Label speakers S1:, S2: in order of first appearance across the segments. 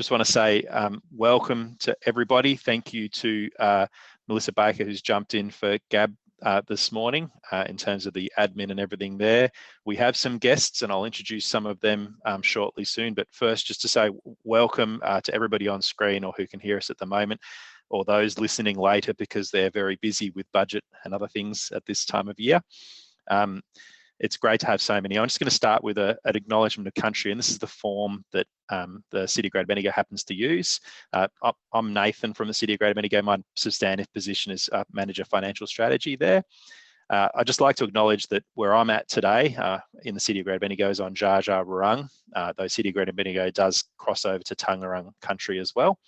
S1: just want to say welcome to everybody. Thank you to Melissa Baker, who's jumped in for Gab this morning in terms of the admin and everything there. We have some guests and I'll introduce some of them shortly soon, but first just to say welcome to everybody on screen or who can hear us at the moment, or those listening later because they're very busy with budget and other things at this time of year. It's great to have so many. I'm just going to start with an acknowledgement of country, and this is the form that the City of Greater Bendigo happens to use. I'm Nathan from the City of Greater Bendigo. My substantive position is Manager Financial Strategy there. I'd just like to acknowledge that where I'm at today in the City of Greater Bendigo is on Dja Dja Wurrung, though City of Greater Bendigo does cross over to Taungurung country as well.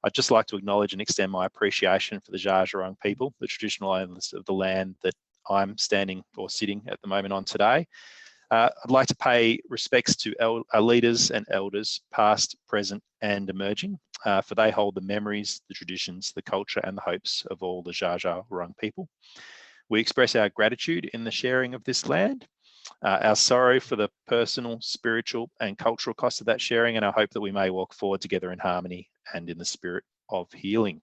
S1: I'd just like to acknowledge and extend my appreciation for the Dja Dja Wurrung people, the traditional owners of the land that I'm standing or sitting at the moment on today. I'd like to pay respects to our leaders and elders, past, present and emerging, for they hold the memories, the traditions, the culture and the hopes of all the Dja Dja Wurrung people. We express our gratitude in the sharing of this land, our sorrow for the personal, spiritual and cultural cost of that sharing, and I hope that we may walk forward together in harmony and in the spirit of healing.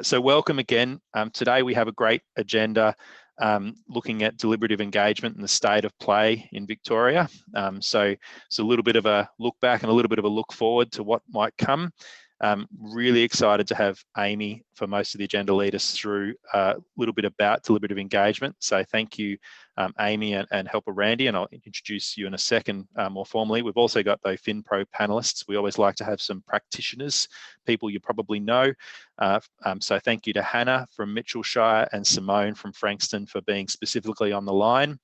S1: So welcome again. Today we have a great agenda looking at deliberative engagement and the state of play in Victoria. So it's a little bit of a look back and a little bit of a look forward to what might come. Really excited to have Amy for most of the agenda lead us through a little bit about deliberative engagement. So thank you, Amy and helper Randy, and I'll introduce you in a second more formally. We've also got the FinPro panelists. We always like to have some practitioners, people you probably know. So thank you to Hannah from Mitchellshire and Simone from Frankston for being specifically on the line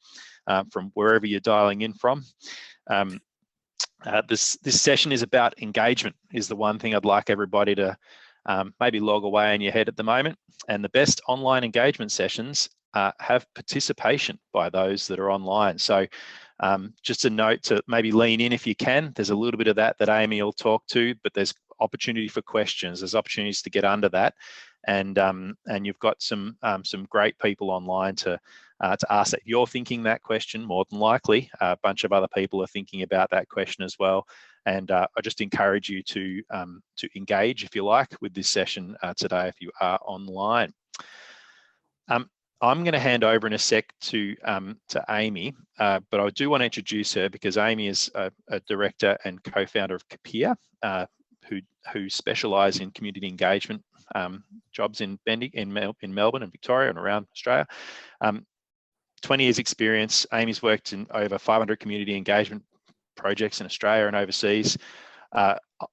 S1: from wherever you're dialing in from. This session is about engagement, is the one thing I'd like everybody to maybe log away in your head at the moment. And the best online engagement sessions have participation by those that are online. So just a note to maybe lean in if you can. There's a little bit of that Amy will talk to, but there's opportunity for questions. There's opportunities to get under that. And you've got some great people online to ask that. If you're thinking that question, more than likely, a bunch of other people are thinking about that question as well. And I just encourage you to engage, if you like, with this session today if you are online. I'm going to hand over in a sec to Amy, but I do want to introduce her because Amy is a director and co-founder of Capire, who specialise in community engagement jobs in Melbourne and Victoria and around Australia. 20 years experience. Amy's worked in over 500 community engagement projects in Australia and overseas.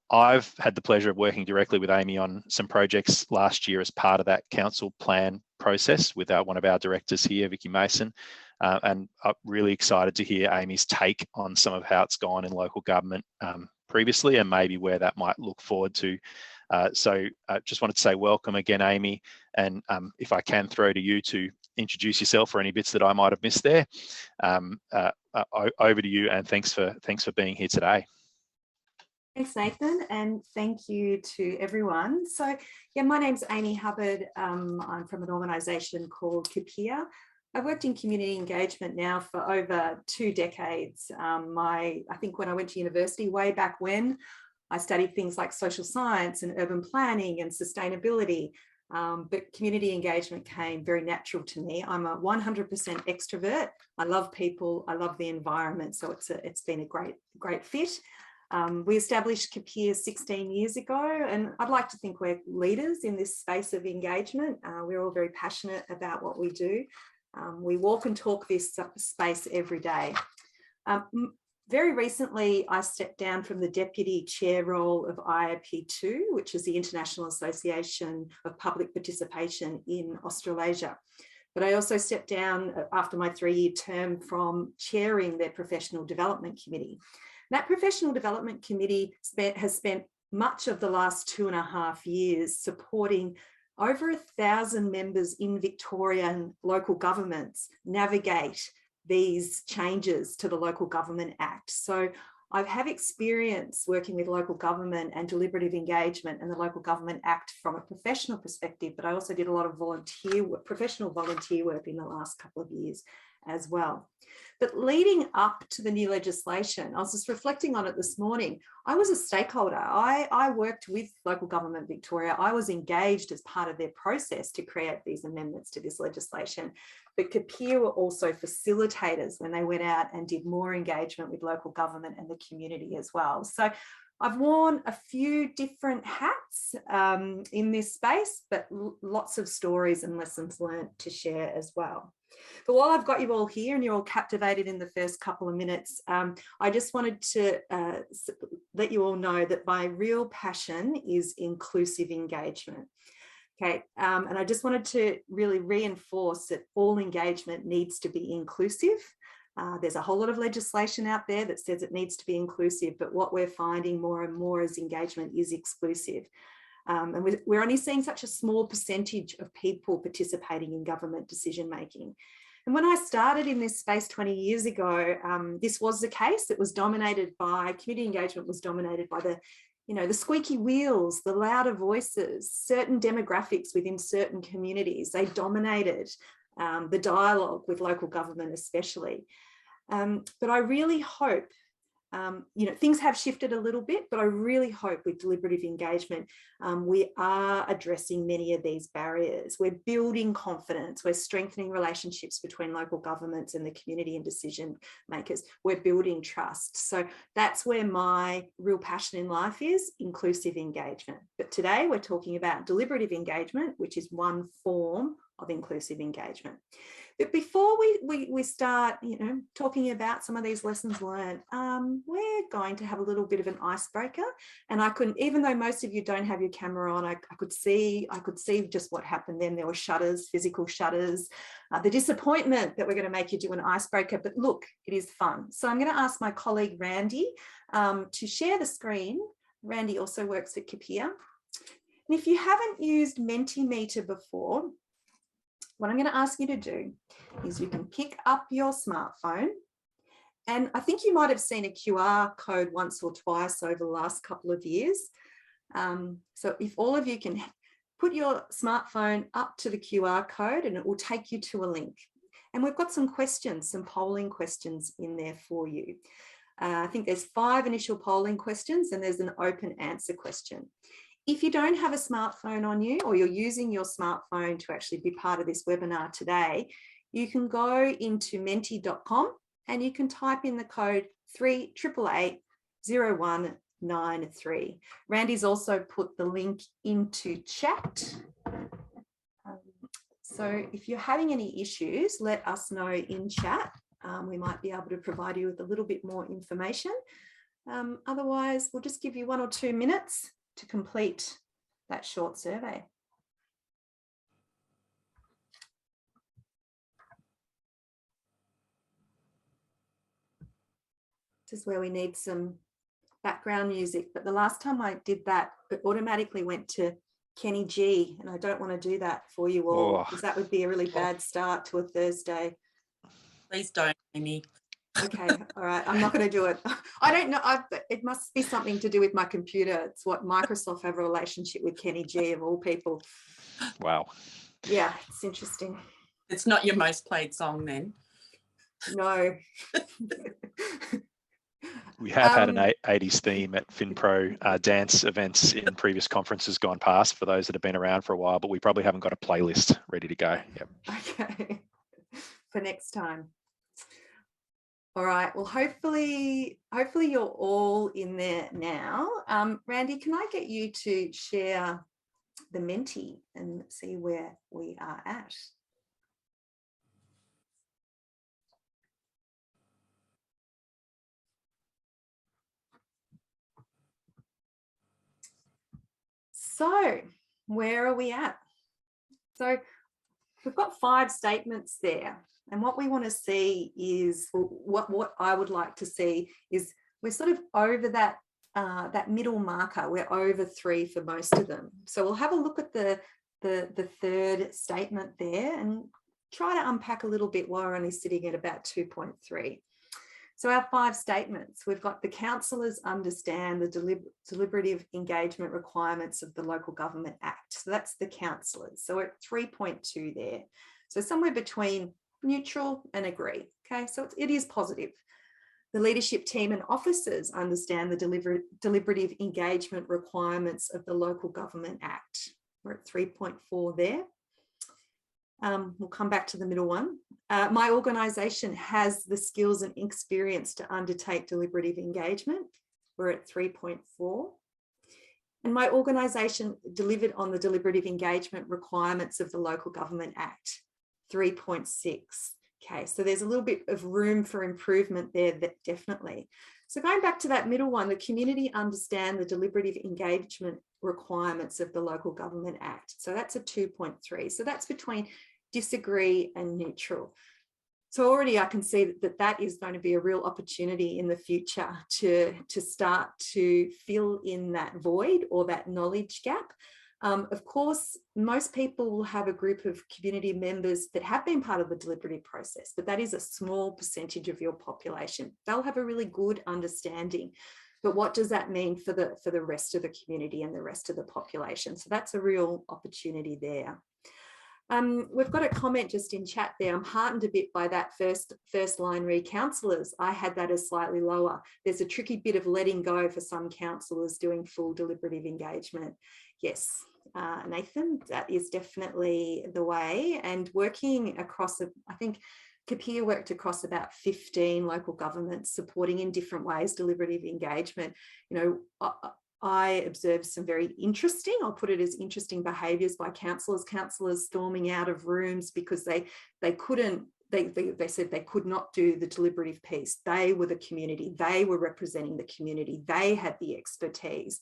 S1: I've had the pleasure of working directly with Amy on some projects last year as part of that council plan process with one of our directors here, Vicky Mason. And I'm really excited to hear Amy's take on some of how it's gone in local government previously and maybe where that might look forward to. So I just wanted to say welcome again, Amy. And if I can throw to you to introduce yourself or any bits that I might have missed there. Over to you, and thanks for being here today.
S2: Thanks, Nathan, and thank you to everyone. So, yeah, my name's Amy Hubbard. I'm from an organisation called Capire. I've worked in community engagement now for over 2 decades. I think when I went to university way back when, I studied things like social science and urban planning and sustainability. But community engagement came very natural to me. I'm a 100% extrovert. I love people. I love the environment. So it's been a great fit. We established Capire 16 years ago, and I'd like to think we're leaders in this space of engagement. We're all very passionate about what we do. We walk and talk this space every day. Very recently, I stepped down from the deputy chair role of IAP2, which is the International Association of Public Participation in Australasia. But I also stepped down after my 3-year term from chairing their Professional Development Committee. That Professional Development Committee has spent much of the last 2.5 years supporting over 1,000 members in Victorian local governments navigate these changes to the Local Government Act. So I have experience working with local government and deliberative engagement and the Local Government Act from a professional perspective, but I also did a lot of professional volunteer work in the last couple of years. as well. But leading up to the new legislation, I was just reflecting on it this morning. I was a stakeholder. I worked with Local Government Victoria. I was engaged as part of their process to create these amendments to this legislation. But Capire were also facilitators when they went out and did more engagement with local government and the community as well. So I've worn a few different hats in this space, but lots of stories and lessons learned to share as well. But while I've got you all here and you're all captivated in the first couple of minutes, I just wanted to let you all know that my real passion is inclusive engagement. Okay, and I just wanted to really reinforce that all engagement needs to be inclusive. There's a whole lot of legislation out there that says it needs to be inclusive, but what we're finding more and more is engagement is exclusive. And we're only seeing such a small percentage of people participating in government decision making. And when I started in this space 20 years ago, this was the case. It was dominated by, community engagement was dominated by the squeaky wheels, the louder voices, certain demographics within certain communities. They dominated the dialogue with local government especially. But I really hope, things have shifted a little bit, but I really hope with deliberative engagement, we are addressing many of these barriers. We're building confidence. We're strengthening relationships between local governments and the community and decision makers. We're building trust. So that's where my real passion in life is, inclusive engagement. But today we're talking about deliberative engagement, which is one form of inclusive engagement. But before we start, talking about some of these lessons learned, we're going to have a little bit of an icebreaker. And I couldn't, even though most of you don't have your camera on, I could see just what happened then. There were shudders, physical shudders, the disappointment that we're going to make you do an icebreaker. But look, it is fun. So I'm going to ask my colleague Randy to share the screen. Randy also works at Capire. And if you haven't used Mentimeter before, what I'm going to ask you to do is you can pick up your smartphone, and I think you might have seen a QR code once or twice over the last couple of years. So if all of you can put your smartphone up to the QR code, and it will take you to a link. And we've got some questions, some polling questions in there for you. I think there's 5 initial polling questions and there's an open answer question. If you don't have a smartphone on you, or you're using your smartphone to actually be part of this webinar today, you can go into menti.com and you can type in the code 3888193. Randy's also put the link into chat. So if you're having any issues, let us know in chat. We might be able to provide you with a little bit more information. Otherwise, we'll just give you 1 or 2 minutes to complete that short survey. This is where we need some background music, but the last time I did that, it automatically went to Kenny G, and I don't want to do that for you all, because that would be a really bad start to a Thursday.
S3: Please don't, Amy.
S2: Okay, all right, I'm not going to do it. I don't know, it must be something to do with my computer. It's what Microsoft have a relationship with Kenny G of all people.
S1: Wow.
S2: Yeah, it's interesting.
S3: It's not your most played song then?
S2: No.
S1: We have had an 80s theme at FinPro dance events in previous conferences gone past for those that have been around for a while, but we probably haven't got a playlist ready to go. Yep.
S2: Okay, for next time. All right, well, hopefully you're all in there now. Randy, can I get you to share the Menti and see where we are at? So where are we at? So we've got 5 statements there. And what we want to see is, what I would like to see is we're sort of over that middle marker. We're over 3 for most of them. So we'll have a look at the third statement there and try to unpack a little bit why we're only sitting at about 2.3. So our 5 statements, we've got the councillors understand the deliberative engagement requirements of the Local Government Act. So that's the councillors. So we're at 3.2 there. So somewhere between neutral, and agree. Okay, so it is positive. The leadership team and officers understand the deliberative engagement requirements of the Local Government Act. We're at 3.4 there. We'll come back to the middle one. My organisation has the skills and experience to undertake deliberative engagement. We're at 3.4. And my organisation delivered on the deliberative engagement requirements of the Local Government Act, 3.6. Okay, so there's a little bit of room for improvement there, definitely. So going back to that middle one, the community understand the deliberative engagement requirements of the Local Government Act. So that's a 2.3. So that's between disagree and neutral. So already I can see that is going to be a real opportunity in the future to start to fill in that void or that knowledge gap. Of course, most people will have a group of community members that have been part of the deliberative process, but that is a small percentage of your population. They'll have a really good understanding. But what does that mean for the rest of the community and the rest of the population? So that's a real opportunity there. We've got a comment just in chat there. I'm heartened a bit by that first line read counsellors. I had that as slightly lower. There's a tricky bit of letting go for some counsellors doing full deliberative engagement. Yes, Nathan, that is definitely the way. And working across, I think Capire worked across about 15 local governments supporting in different ways deliberative engagement. You know, I observed some very interesting, I'll put it as interesting behaviours by councillors storming out of rooms because they said they could not do the deliberative piece. They were the community, they were representing the community, they had the expertise.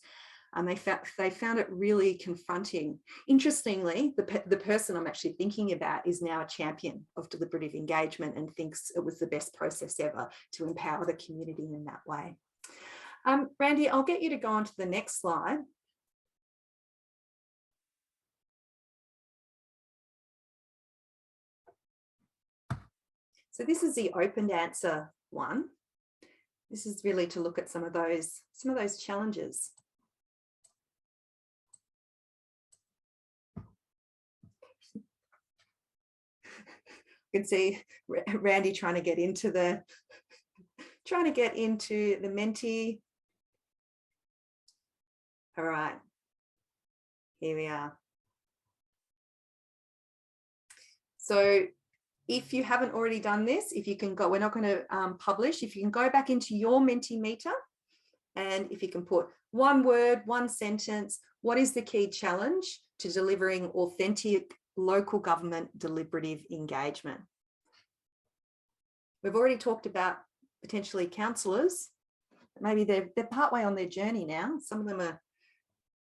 S2: And they found it really confronting. Interestingly, the person I'm actually thinking about is now a champion of deliberative engagement and thinks it was the best process ever to empower the community in that way. Randy, I'll get you to go on to the next slide. So this is the open answer one. This is really to look at some of those challenges. You can see Randy trying to get into the Menti. All right, here we are. So if you haven't already done this, if you can go, we're not going to publish, if you can go back into your Mentimeter and if you can put one word, one sentence, what is the key challenge to delivering authentic local government deliberative engagement? We've already talked about potentially councillors. Maybe they're partway on their journey now. Some of them are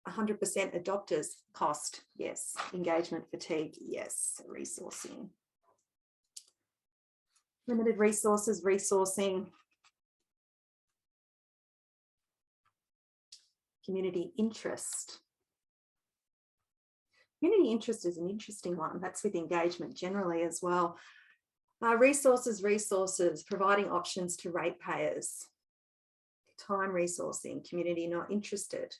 S2: 100% adopters. Cost, yes. Engagement fatigue, yes. Resourcing. Limited resources, resourcing. Community interest. Community interest is an interesting one. That's with engagement generally as well. Resources, providing options to ratepayers. Time resourcing, community not interested.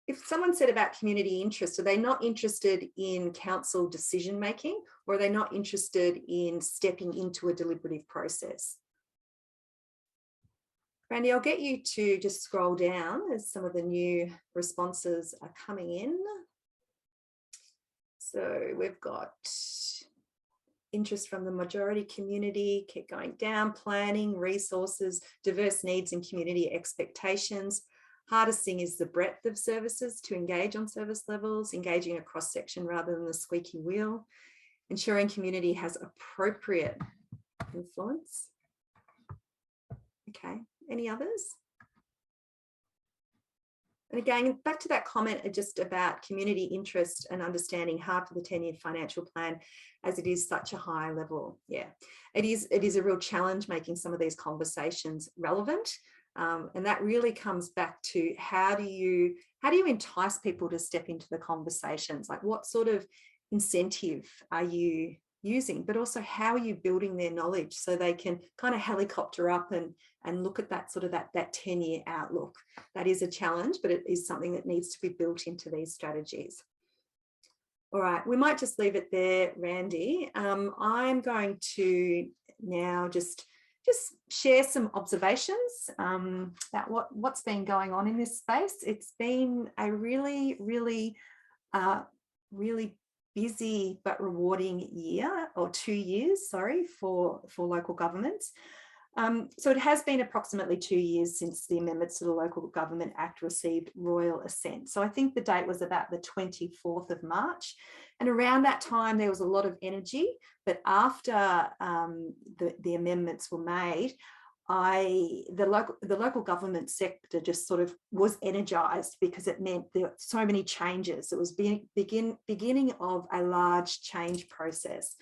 S2: If someone said about community interest, are they not interested in council decision making, or are they not interested in stepping into a deliberative process? Randy, I'll get you to just scroll down as some of the new responses are coming in. So we've got interest from the majority community, keep going down, planning, resources, diverse needs and community expectations. Hardest thing is the breadth of services to engage on service levels, engaging a cross section rather than the squeaky wheel, ensuring community has appropriate influence. Okay, any others? And again, back to that comment just about community interest and understanding hard for the 10-year financial plan as it is such a high level. Yeah, it is a real challenge making some of these conversations relevant. And that really comes back to how do you entice people to step into the conversations? Like what sort of incentive are you using, but also how are you building their knowledge so they can kind of helicopter up and look at that sort of that 10-year outlook. That is a challenge, but it is something that needs to be built into these strategies. All right, we might just leave it there, Randy. I'm going to now just share some observations about what's been going on in this space. It's been a really busy but rewarding year, or 2 years, sorry, for local governments. So it has been approximately 2 years since the amendments to the Local Government Act received royal assent. So I think the date was about the 24th of March. And around that time, there was a lot of energy. But after the amendments were made, the local government sector just sort of was energised, because it meant there were so many changes. It was beginning of a large change process.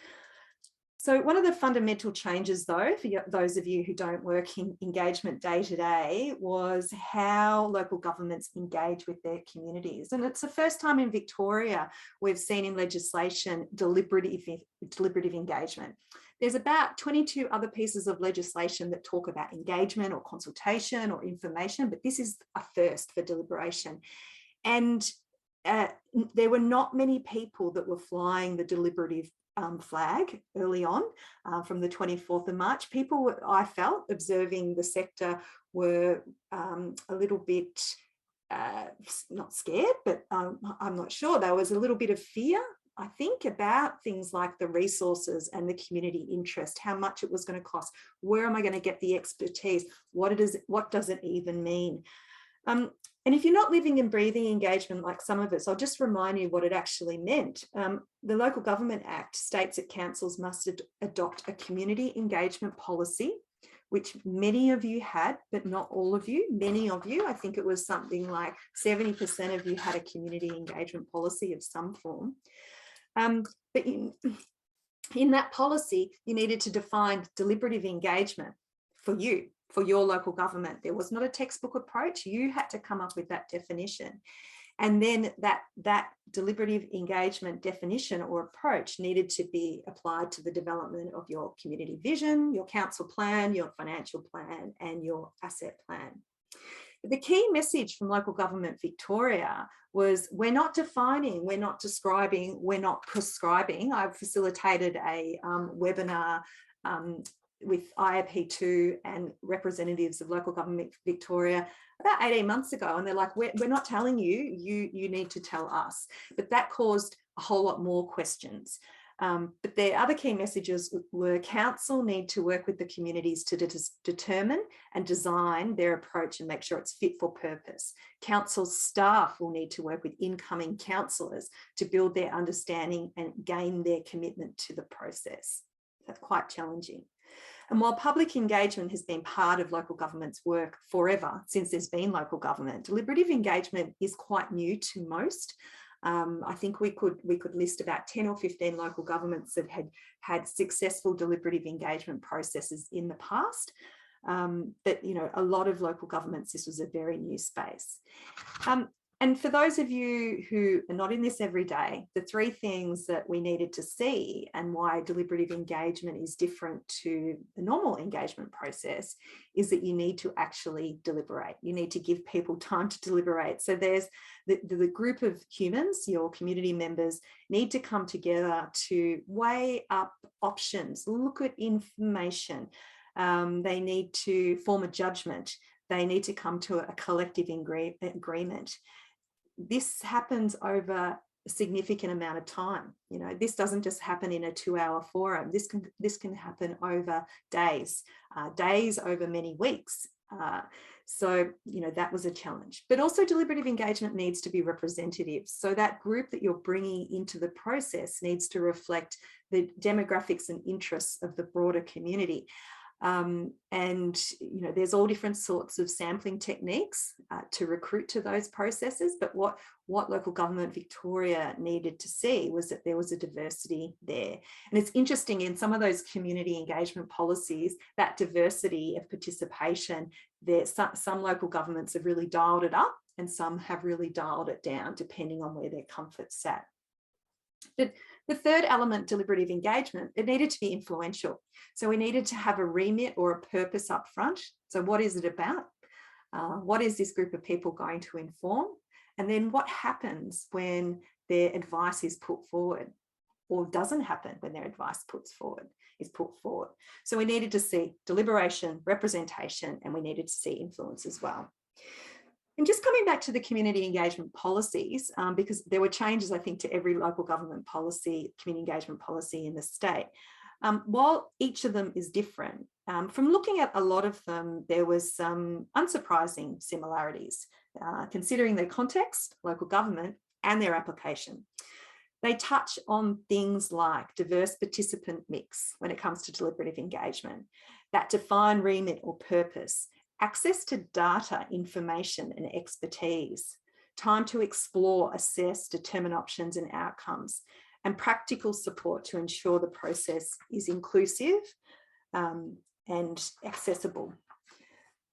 S2: So one of the fundamental changes, though, for those of you who don't work in engagement day to day, was how local governments engage with their communities. And it's the first time in Victoria we've seen in legislation deliberative engagement. There's about 22 other pieces of legislation that talk about engagement or consultation or information, but this is a first for deliberation. And there were not many people that were flying the deliberative flag early on from the 24th of March. People, I felt, observing the sector were a little bit, not scared, but I'm not sure. There was a little bit of fear, I think, about things like the resources and the community interest, how much it was going to cost, where am I going to get the expertise, what does it even mean? And if you're not living and breathing engagement like some of us, I'll just remind you what it actually meant. The Local Government Act states that councils must adopt a community engagement policy, which many of you had, but not all of you. Many of you, I think it was something like 70% of you had a community engagement policy of some form. But in that policy, you needed to define deliberative engagement for you, for your local government. There was not a textbook approach. You had to come up with that definition. And then that deliberative engagement definition or approach needed to be applied to the development of your community vision, your council plan, your financial plan, and your asset plan. The key message from Local Government Victoria was, we're not defining, we're not describing, we're not prescribing. I've facilitated a webinar with IAP2 and representatives of Local Government Victoria about 18 months ago, and they're like, we're not telling you, you need to tell us. But that caused a whole lot more questions. But the other key messages were, council need to work with the communities to determine and design their approach and make sure it's fit for purpose. Council staff will need to work with incoming councillors to build their understanding and gain their commitment to the process. That's quite challenging. And while public engagement has been part of local government's work forever, since there's been local government, deliberative engagement is quite new to most. I think we could list about 10 or 15 local governments that had successful deliberative engagement processes in the past. But, you know, a lot of local governments, this was a very new space. And for those of you who are not in this every day, the three things that we needed to see and why deliberative engagement is different to the normal engagement process is that you need to actually deliberate. You need to give people time to deliberate. So there's the group of humans, your community members, need to come together to weigh up options, look at information. They need to form a judgment. They need to come to a collective agreement. This happens over a significant amount of time. You know, this doesn't just happen in a 2-hour forum. This can happen over days, over many weeks. So, you know, that was a challenge. But also deliberative engagement needs to be representative. So that group that you're bringing into the process needs to reflect the demographics and interests of the broader community. And, you know, there's all different sorts of sampling techniques to recruit to those processes. But what Local Government Victoria needed to see was that there was a diversity there. And it's interesting, in some of those community engagement policies, that diversity of participation, some local governments have really dialed it up and some have really dialed it down, depending on where their comfort sat. But the third element, deliberative engagement, it needed to be influential. So we needed to have a remit or a purpose up front. So what is it about? What is this group of people going to inform? And then what happens when their advice is put forward, or doesn't happen when their advice is put forward. So we needed to see deliberation, representation, and we needed to see influence as well. And just coming back to the community engagement policies, because there were changes, I think, to every local government policy, community engagement policy in the state. While each of them is different, from looking at a lot of them, there was some unsurprising similarities, considering their context, local government, and their application. They touch on things like diverse participant mix when it comes to deliberative engagement, that defined remit or purpose, access to data, information, and expertise, time to explore, assess, determine options and outcomes, and practical support to ensure the process is inclusive and accessible.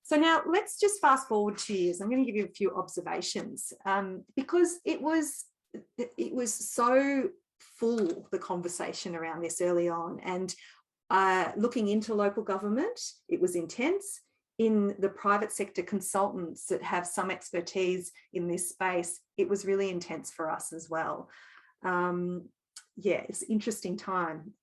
S2: So now let's just fast forward 2 years. I'm going to give you a few observations because it was so full, the conversation around this early on, and looking into local government, it was intense. In the private sector, consultants that have some expertise in this space, it was really intense for us as well. Yeah, it's an interesting time.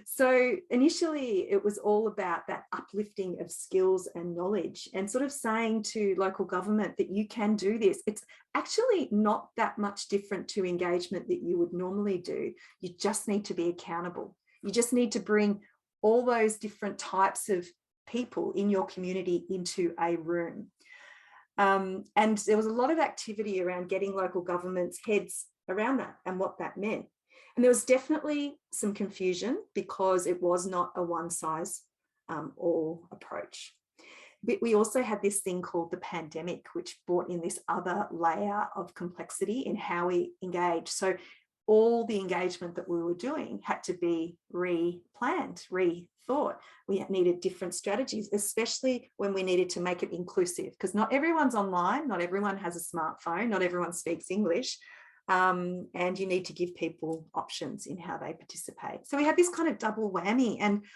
S2: So initially it was all about that uplifting of skills and knowledge and sort of saying to local government that you can do this. It's actually not that much different to engagement that you would normally do. You just need to be accountable. You just need to bring all those different types of people in your community into a room. And there was a lot of activity around getting local governments' heads around that and what that meant. And there was definitely some confusion because it was not a one-size-all approach. But we also had this thing called the pandemic, which brought in this other layer of complexity in how we engage. So all the engagement that we were doing had to be re-planned, rethought. We needed different strategies, especially when we needed to make it inclusive, because not everyone's online, not everyone has a smartphone, not everyone speaks English. And you need to give people options in how they participate. So we had this kind of double whammy. And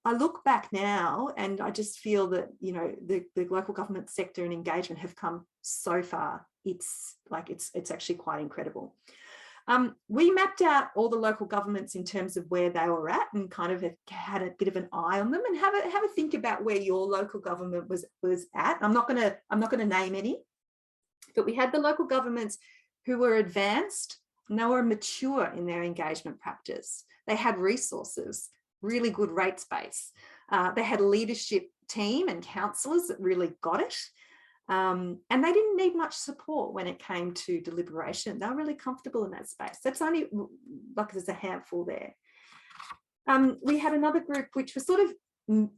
S2: I look back now and I just feel that, you know, the local government sector and engagement have come so far. It's actually quite incredible. We mapped out all the local governments in terms of where they were at and kind of had a bit of an eye on them, and have a think about where your local government was at. I'm not going to name any, but we had the local governments who were advanced and they were mature in their engagement practice. They had resources, really good rates base. They had a leadership team and counsellors that really got it. And they didn't need much support when it came to deliberation. They were really comfortable in that space. That's only like there's a handful there. We had another group which was sort of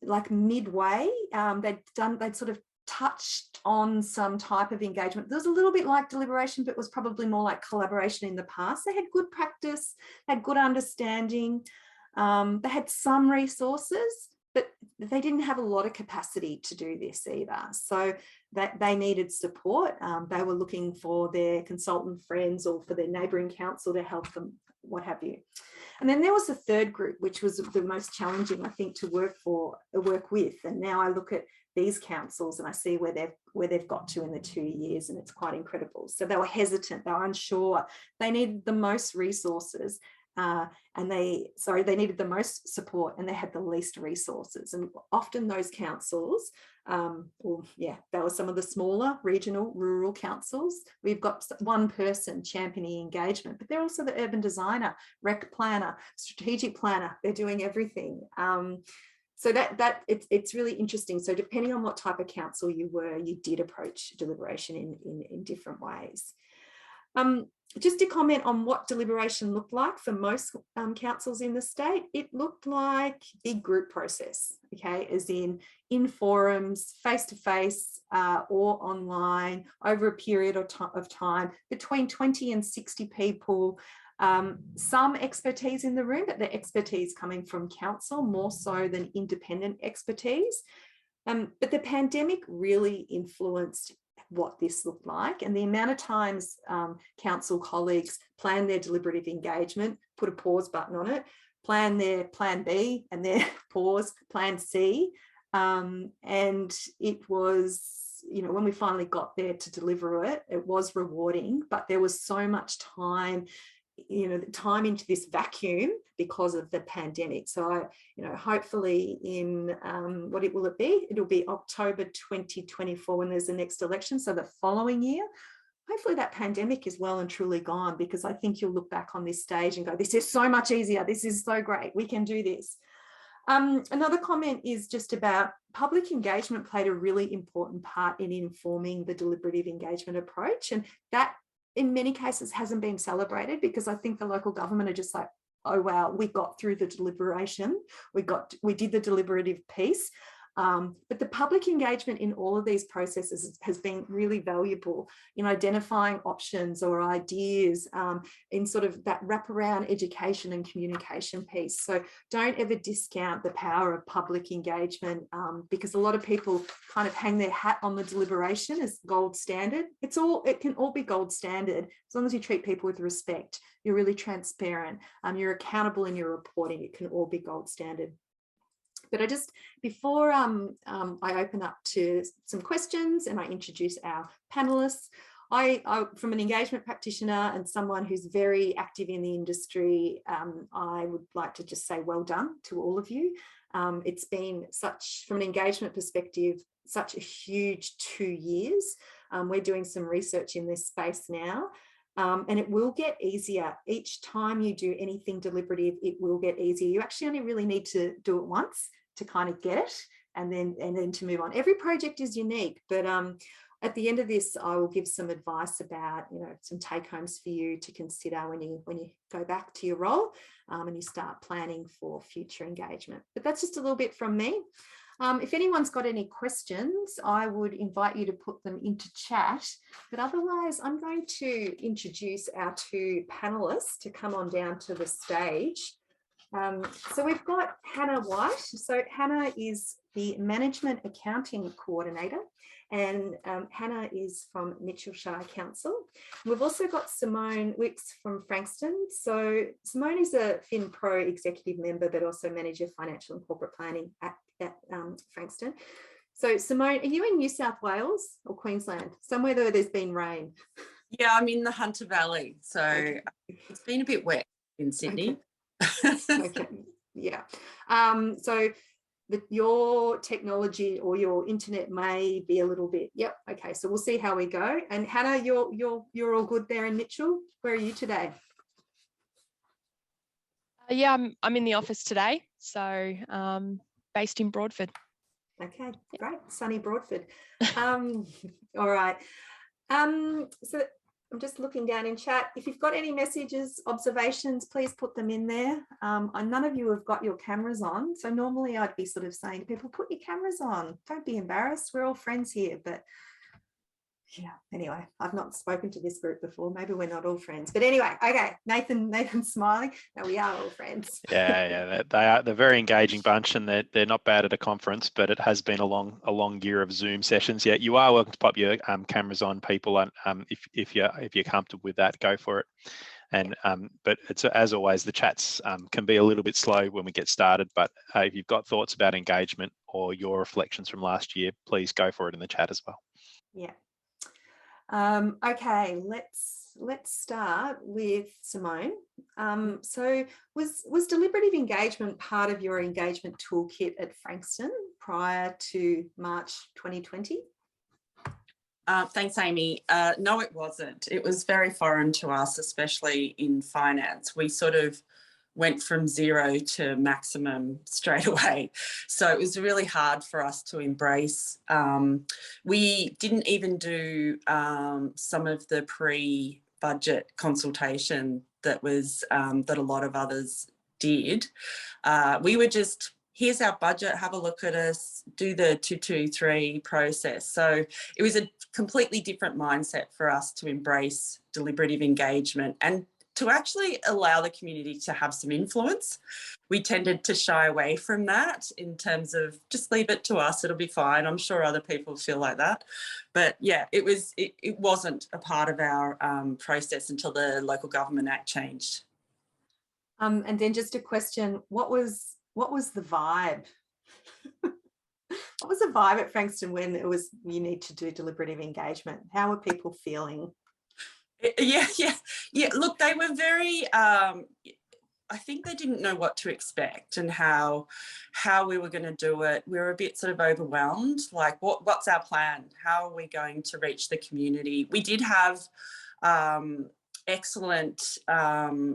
S2: like midway. They'd sort of touched on some type of engagement. There was a little bit like deliberation, but was probably more like collaboration in the past. They had good practice, had good understanding. They had some resources, but they didn't have a lot of capacity to do this either. So that they needed support. They were looking for their consultant friends or for their neighbouring council to help them, what have you. And then there was a third group, which was the most challenging, I think, to work with. And now I look at these councils and I see where they've got to in the 2 years, and it's quite incredible. So they were hesitant, they were unsure, they needed the most resources, and they needed the most support, and they had the least resources. And often those councils, they were some of the smaller regional rural councils. We've got one person championing engagement, but they're also the urban designer, rec planner, strategic planner. They're doing everything. So it's really interesting. So depending on what type of council you were, you did approach deliberation in different ways. Just to comment on what deliberation looked like for most councils in the state, it looked like big group process, okay, as in forums, face-to-face or online over a period of time, between 20 and 60 people. Some expertise in the room, but the expertise coming from council more so than independent expertise. But the pandemic really influenced what this looked like, and the amount of times council colleagues plan their deliberative engagement, put a pause button on it, plan their plan B and their pause, plan C. And it was was, you know, when we finally got there to deliver it, it was rewarding, but there was so much time, you know, time into this vacuum because of the pandemic. So I, you know, hopefully in will it be? It'll be October 2024 when there's the next election. So the following year, hopefully that pandemic is well and truly gone, because I think you'll look back on this stage and go, this is so much easier. This is so great. We can do this. Another comment is just about public engagement played a really important part in informing the deliberative engagement approach. And that in many cases hasn't been celebrated, because I think the local government are just like, oh, wow, we got through the deliberation. We did the deliberative piece. But the public engagement in all of these processes has been really valuable in identifying options or ideas, in sort of that wraparound education and communication piece. So don't ever discount the power of public engagement, because a lot of people kind of hang their hat on the deliberation as gold standard. It can all be gold standard as long as you treat people with respect. You're really transparent. You're accountable in your reporting. It can all be gold standard. But before I open up to some questions and I introduce our panelists, I from an engagement practitioner and someone who's very active in the industry, I would like to just say well done to all of you. It's been from an engagement perspective, such a huge 2 years. We're doing some research in this space now. And it will get easier. Each time you do anything deliberative, it will get easier. You actually only really need to do it once to kind of get it, and then to move on. Every project is unique, but at the end of this, I will give some advice about, you know, some take homes for you to consider when you go back to your role and you start planning for future engagement. But that's just a little bit from me. If anyone's got any questions, I would invite you to put them into chat. But otherwise, I'm going to introduce our two panelists to come on down to the stage. So we've got Hannah White. So Hannah is the Management Accounting Coordinator, and Hannah is from Mitchellshire Council. We've also got Simone Wickes from Frankston. So Simone is a FinPro executive member, but also manager financial and corporate planning at Frankston. So Simone, are you in New South Wales or Queensland? Somewhere where there's been rain?
S3: Yeah, I'm in the Hunter Valley, so okay. It's been a bit wet in Sydney.
S2: Okay. Okay. Yeah. So your technology or your internet may be a little bit. Yep. Okay. So we'll see how we go. And Hannah, you're all good there in Mitchell. Where are you today?
S4: Yeah, I'm in the office today. So based in Broadford.
S2: Okay, great. Sunny Broadford. All right. So I'm just looking down in chat. If you've got any messages, observations, please put them in there. None of you have got your cameras on. So normally I'd be sort of saying to people, put your cameras on. Don't be embarrassed. We're all friends here. But yeah, anyway, I've not spoken to this group before. Maybe we're not all friends. But anyway, okay, Nathan's smiling. No, we are all friends.
S1: Yeah, they're a very engaging bunch, and they're not bad at a conference, but it has been a long year of Zoom sessions. Yeah, you are welcome to pop your cameras on, people. If you're comfortable with that, go for it. And but it's, as always, the chats can be a little bit slow when we get started. But if you've got thoughts about engagement or your reflections from last year, please go for it in the chat as well.
S2: Yeah. Okay, let's start with Simone. So was deliberative engagement part of your engagement toolkit at Frankston prior to March 2020?
S3: Thanks, Amy. No, it wasn't. It was very foreign to us, especially in finance. We sort of went from 0 to maximum straight away. So it was really hard for us to embrace. We didn't even do some of the pre-budget consultation that a lot of others did. We were just, here's our budget, have a look at us, do the 223 process. So it was a completely different mindset for us to embrace deliberative engagement and to actually allow the community to have some influence. We tended to shy away from that in terms of just leave it to us, it'll be fine. I'm sure other people feel like that. But yeah, it wasn't a part of our process until the Local Government Act changed. And
S2: then just a question, what was the vibe? What was the vibe at Frankston when it was you need to do deliberative engagement? How were people feeling?
S3: Yeah. Look, they were very, I think they didn't know what to expect and how we were going to do it. We were a bit sort of overwhelmed, like what's our plan? How are we going to reach the community? We did have excellent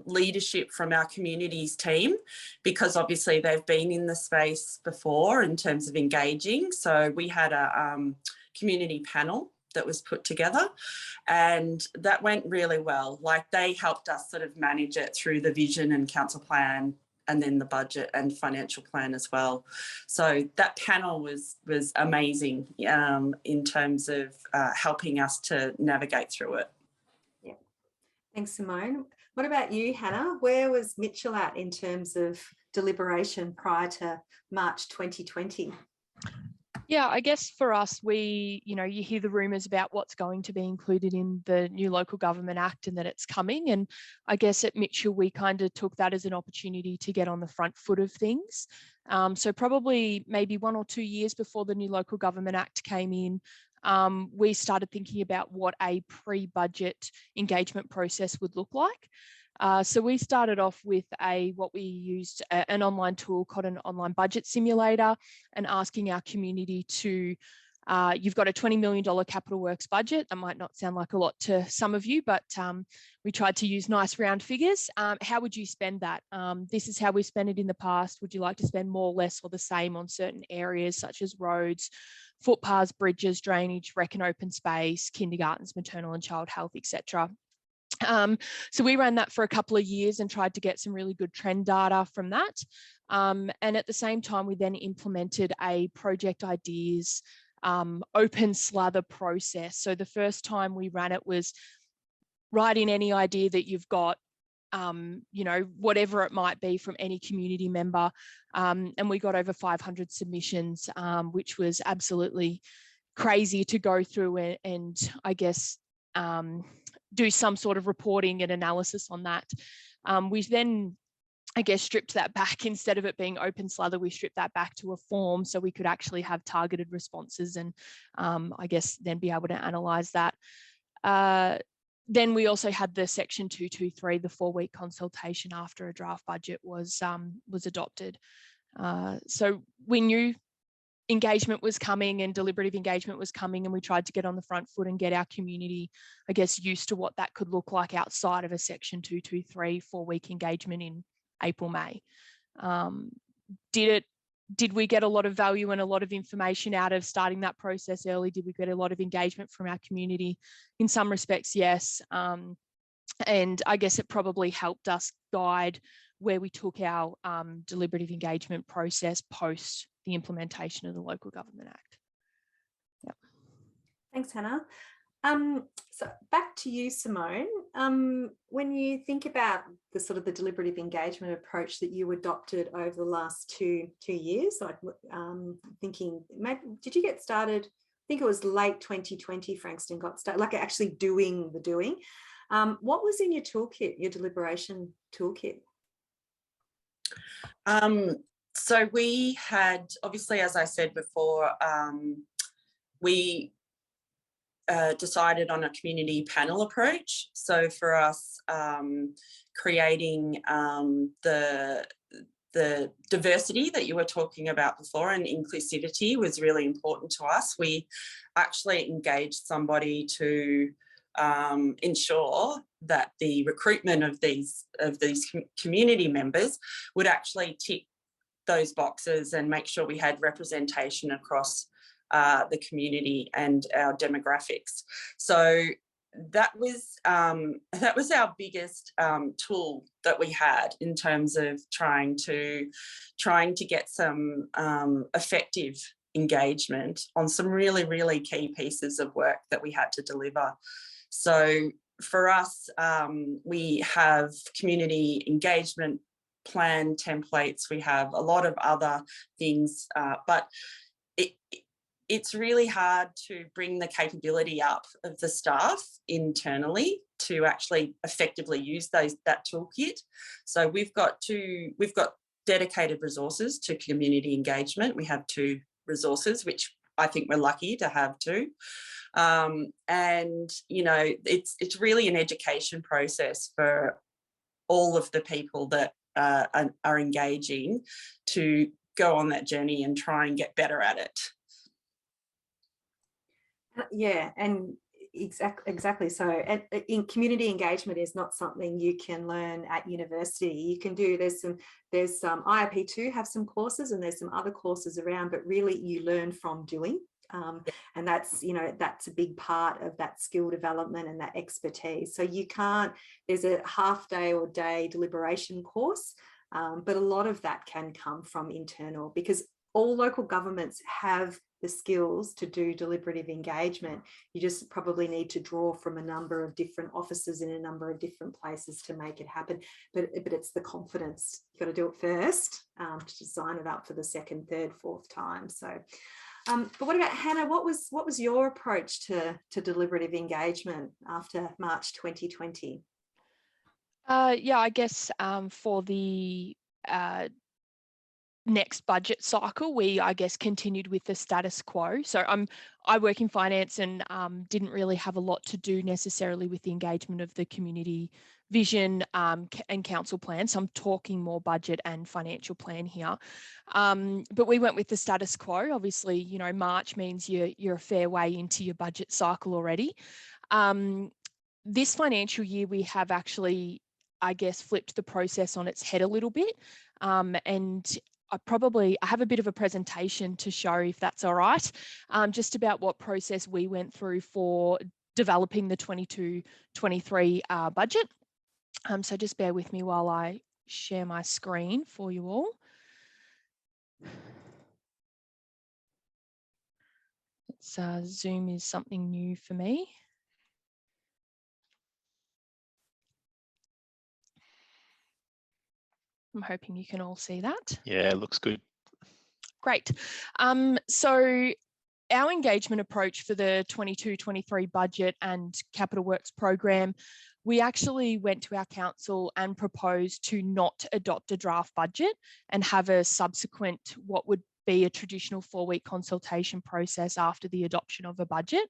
S3: leadership from our communities team, because obviously they've been in the space before in terms of engaging. So we had a community panel that was put together, and that went really well. Like, they helped us sort of manage it through the vision and council plan, and then the budget and financial plan as well. So that panel was amazing in terms of helping us to navigate through it.
S2: Yeah, thanks, Simone. What about you, Hannah? Where was Mitchell at in terms of deliberation prior to March 2020?
S4: Yeah, I guess for us, you hear the rumours about what's going to be included in the new Local Government Act and that it's coming. And I guess at Mitchell, we kind of took that as an opportunity to get on the front foot of things. So probably maybe 1 or 2 years before the new Local Government Act came in, we started thinking about what a pre-budget engagement process would look like. So we started off with what we used an online tool called an online budget simulator, and asking our community to, you've got a $20 million capital works budget. That might not sound like a lot to some of you, but we tried to use nice round figures. How would you spend that? This is how we spent it in the past. Would you like to spend more, less, or the same on certain areas such as roads, footpaths, bridges, drainage, rec and open space, kindergartens, maternal and child health, etc. So we ran that for a couple of years and tried to get some really good trend data from that. And at the same time, we then implemented a project ideas open slather process. So the first time we ran it was write in any idea that you've got, whatever it might be, from any community member. And we got over 500 submissions, which was absolutely crazy to go through and I guess, do some sort of reporting and analysis on that. We then, I guess, stripped that back. Instead of it being open slather, we stripped that back to a form so we could actually have targeted responses and I guess then be able to analyse that. Then we also had the section 223, the 4-week consultation after a draft budget was adopted. So we knew engagement was coming and deliberative engagement was coming, and we tried to get on the front foot and get our community, I guess, used to what that could look like outside of a section 223 4-week engagement in April, May. Did we get a lot of value and a lot of information out of starting that process early? Did we get a lot of engagement from our community? In some respects, yes. And I guess it probably helped us guide where we took our deliberative engagement process post the implementation of the Local Government Act. Yep.
S2: Thanks, Hannah. So back to you, Simone. When you think about the sort of the deliberative engagement approach that you adopted over the last two years, like thinking, maybe, did you get started? I think it was late 2020, Frankston got started, like actually doing the doing. What was in your toolkit, your deliberation toolkit?
S3: So we had, obviously, as I said before, we decided on a community panel approach. So for us, creating the diversity that you were talking about before and inclusivity was really important to us. We actually engaged somebody to ensure that the recruitment of these community members would actually tick those boxes and make sure we had representation across the community and our demographics. So that was our biggest tool that we had in terms of trying to get some effective engagement on some really, really key pieces of work that we had to deliver. So for us, we have community engagement plan templates, we have a lot of other things, but it's really hard to bring the capability up of the staff internally to actually effectively use that toolkit. So we've got dedicated resources to community engagement. We have two resources, which I think we're lucky to have too. And, you know, it's really an education process for all of the people that are engaging to go on that journey and try and get better at it.
S2: Yeah, and exactly. So in community engagement is not something you can learn at university. You can do, there's some IIP2 have some courses, and there's some other courses around, but really you learn from doing. And that's, you know, that's a big part of that skill development and that expertise. So you can't, there's a half day or day deliberation course, but a lot of that can come from internal, because all local governments have the skills to do deliberative engagement. You just probably need to draw from a number of different offices in a number of different places to make it happen. But it's the confidence. You've got to do it first to sign it up for the second, third, fourth time. So, but what about Hannah? What was your approach to deliberative engagement after March 2020?
S4: Yeah, I guess for the next budget cycle, we, I guess, continued with the status quo. So I work in finance and didn't really have a lot to do necessarily with the engagement of the community vision and council plan. So I'm talking more budget and financial plan here. But we went with the status quo. Obviously, you know, March means you're a fair way into your budget cycle already. This financial year, we have actually, I guess, flipped the process on its head a little bit. And I have a bit of a presentation to show, if that's all right, just about what process we went through for developing the 22-23 budget. So just bear with me while I share my screen for you all. Zoom is something new for me. I'm hoping you can all see that.
S1: Yeah, it looks good.
S4: Great. So our engagement approach for the 22-23 budget and capital works program, we actually went to our council and proposed to not adopt a draft budget and have a subsequent, what would be a traditional 4-week consultation process after the adoption of a budget.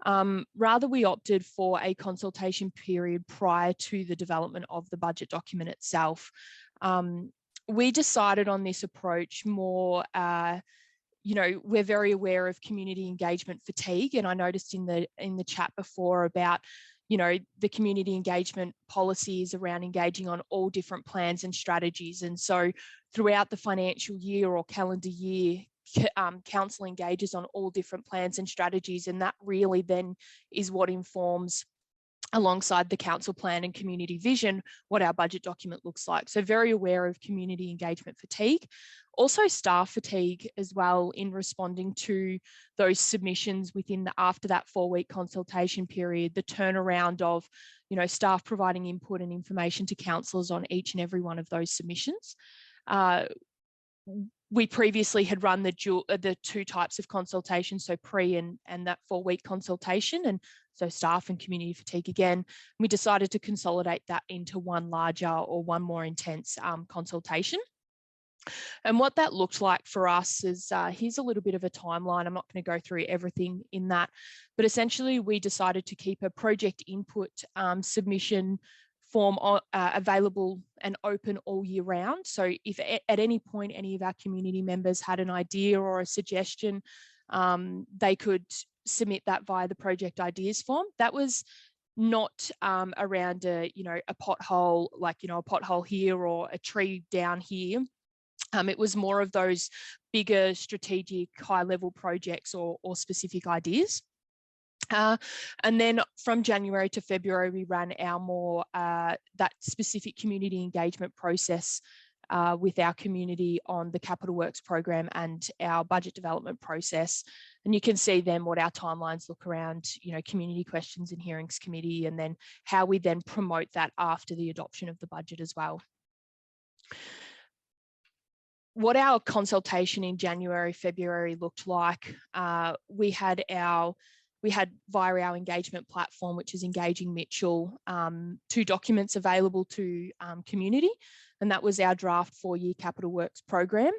S4: Rather, we opted for a consultation period prior to the development of the budget document itself. We decided on this approach more, you know, we're very aware of community engagement fatigue, and I noticed in the chat before about, you know, the community engagement policies around engaging on all different plans and strategies. And so throughout the financial year or calendar year, council engages on all different plans and strategies, and that really then is what informs, alongside the council plan and community vision, what our budget document looks like. So very aware of community engagement fatigue, also staff fatigue as well in responding to those submissions after that 4-week consultation period, the turnaround of, you know, staff providing input and information to councillors on each and every one of those submissions. We previously had run the 2 types of consultation, so pre and that 4-week consultation, and so staff and community fatigue again. We decided to consolidate that into one larger or one more intense consultation. And what that looked like for us is, here's a little bit of a timeline. I'm not going to go through everything in that, but essentially we decided to keep a project input submission form available and open all year round. So if at any point any of our community members had an idea or a suggestion, they could submit that via the project ideas form. That was not around a pothole, like, you know, a pothole here or a tree down here. It was more of those bigger strategic high level projects or specific ideas. And then from January to February, we ran our more that specific community engagement process with our community on the capital works program and our budget development process. And you can see then what our timelines look around, you know, community questions and hearings committee, and then how we then promote that after the adoption of the budget as well. What our consultation in January, February looked like, we had via our engagement platform, which is Engaging Mitchell, 2 documents available to community, and that was our draft 4-year capital works program.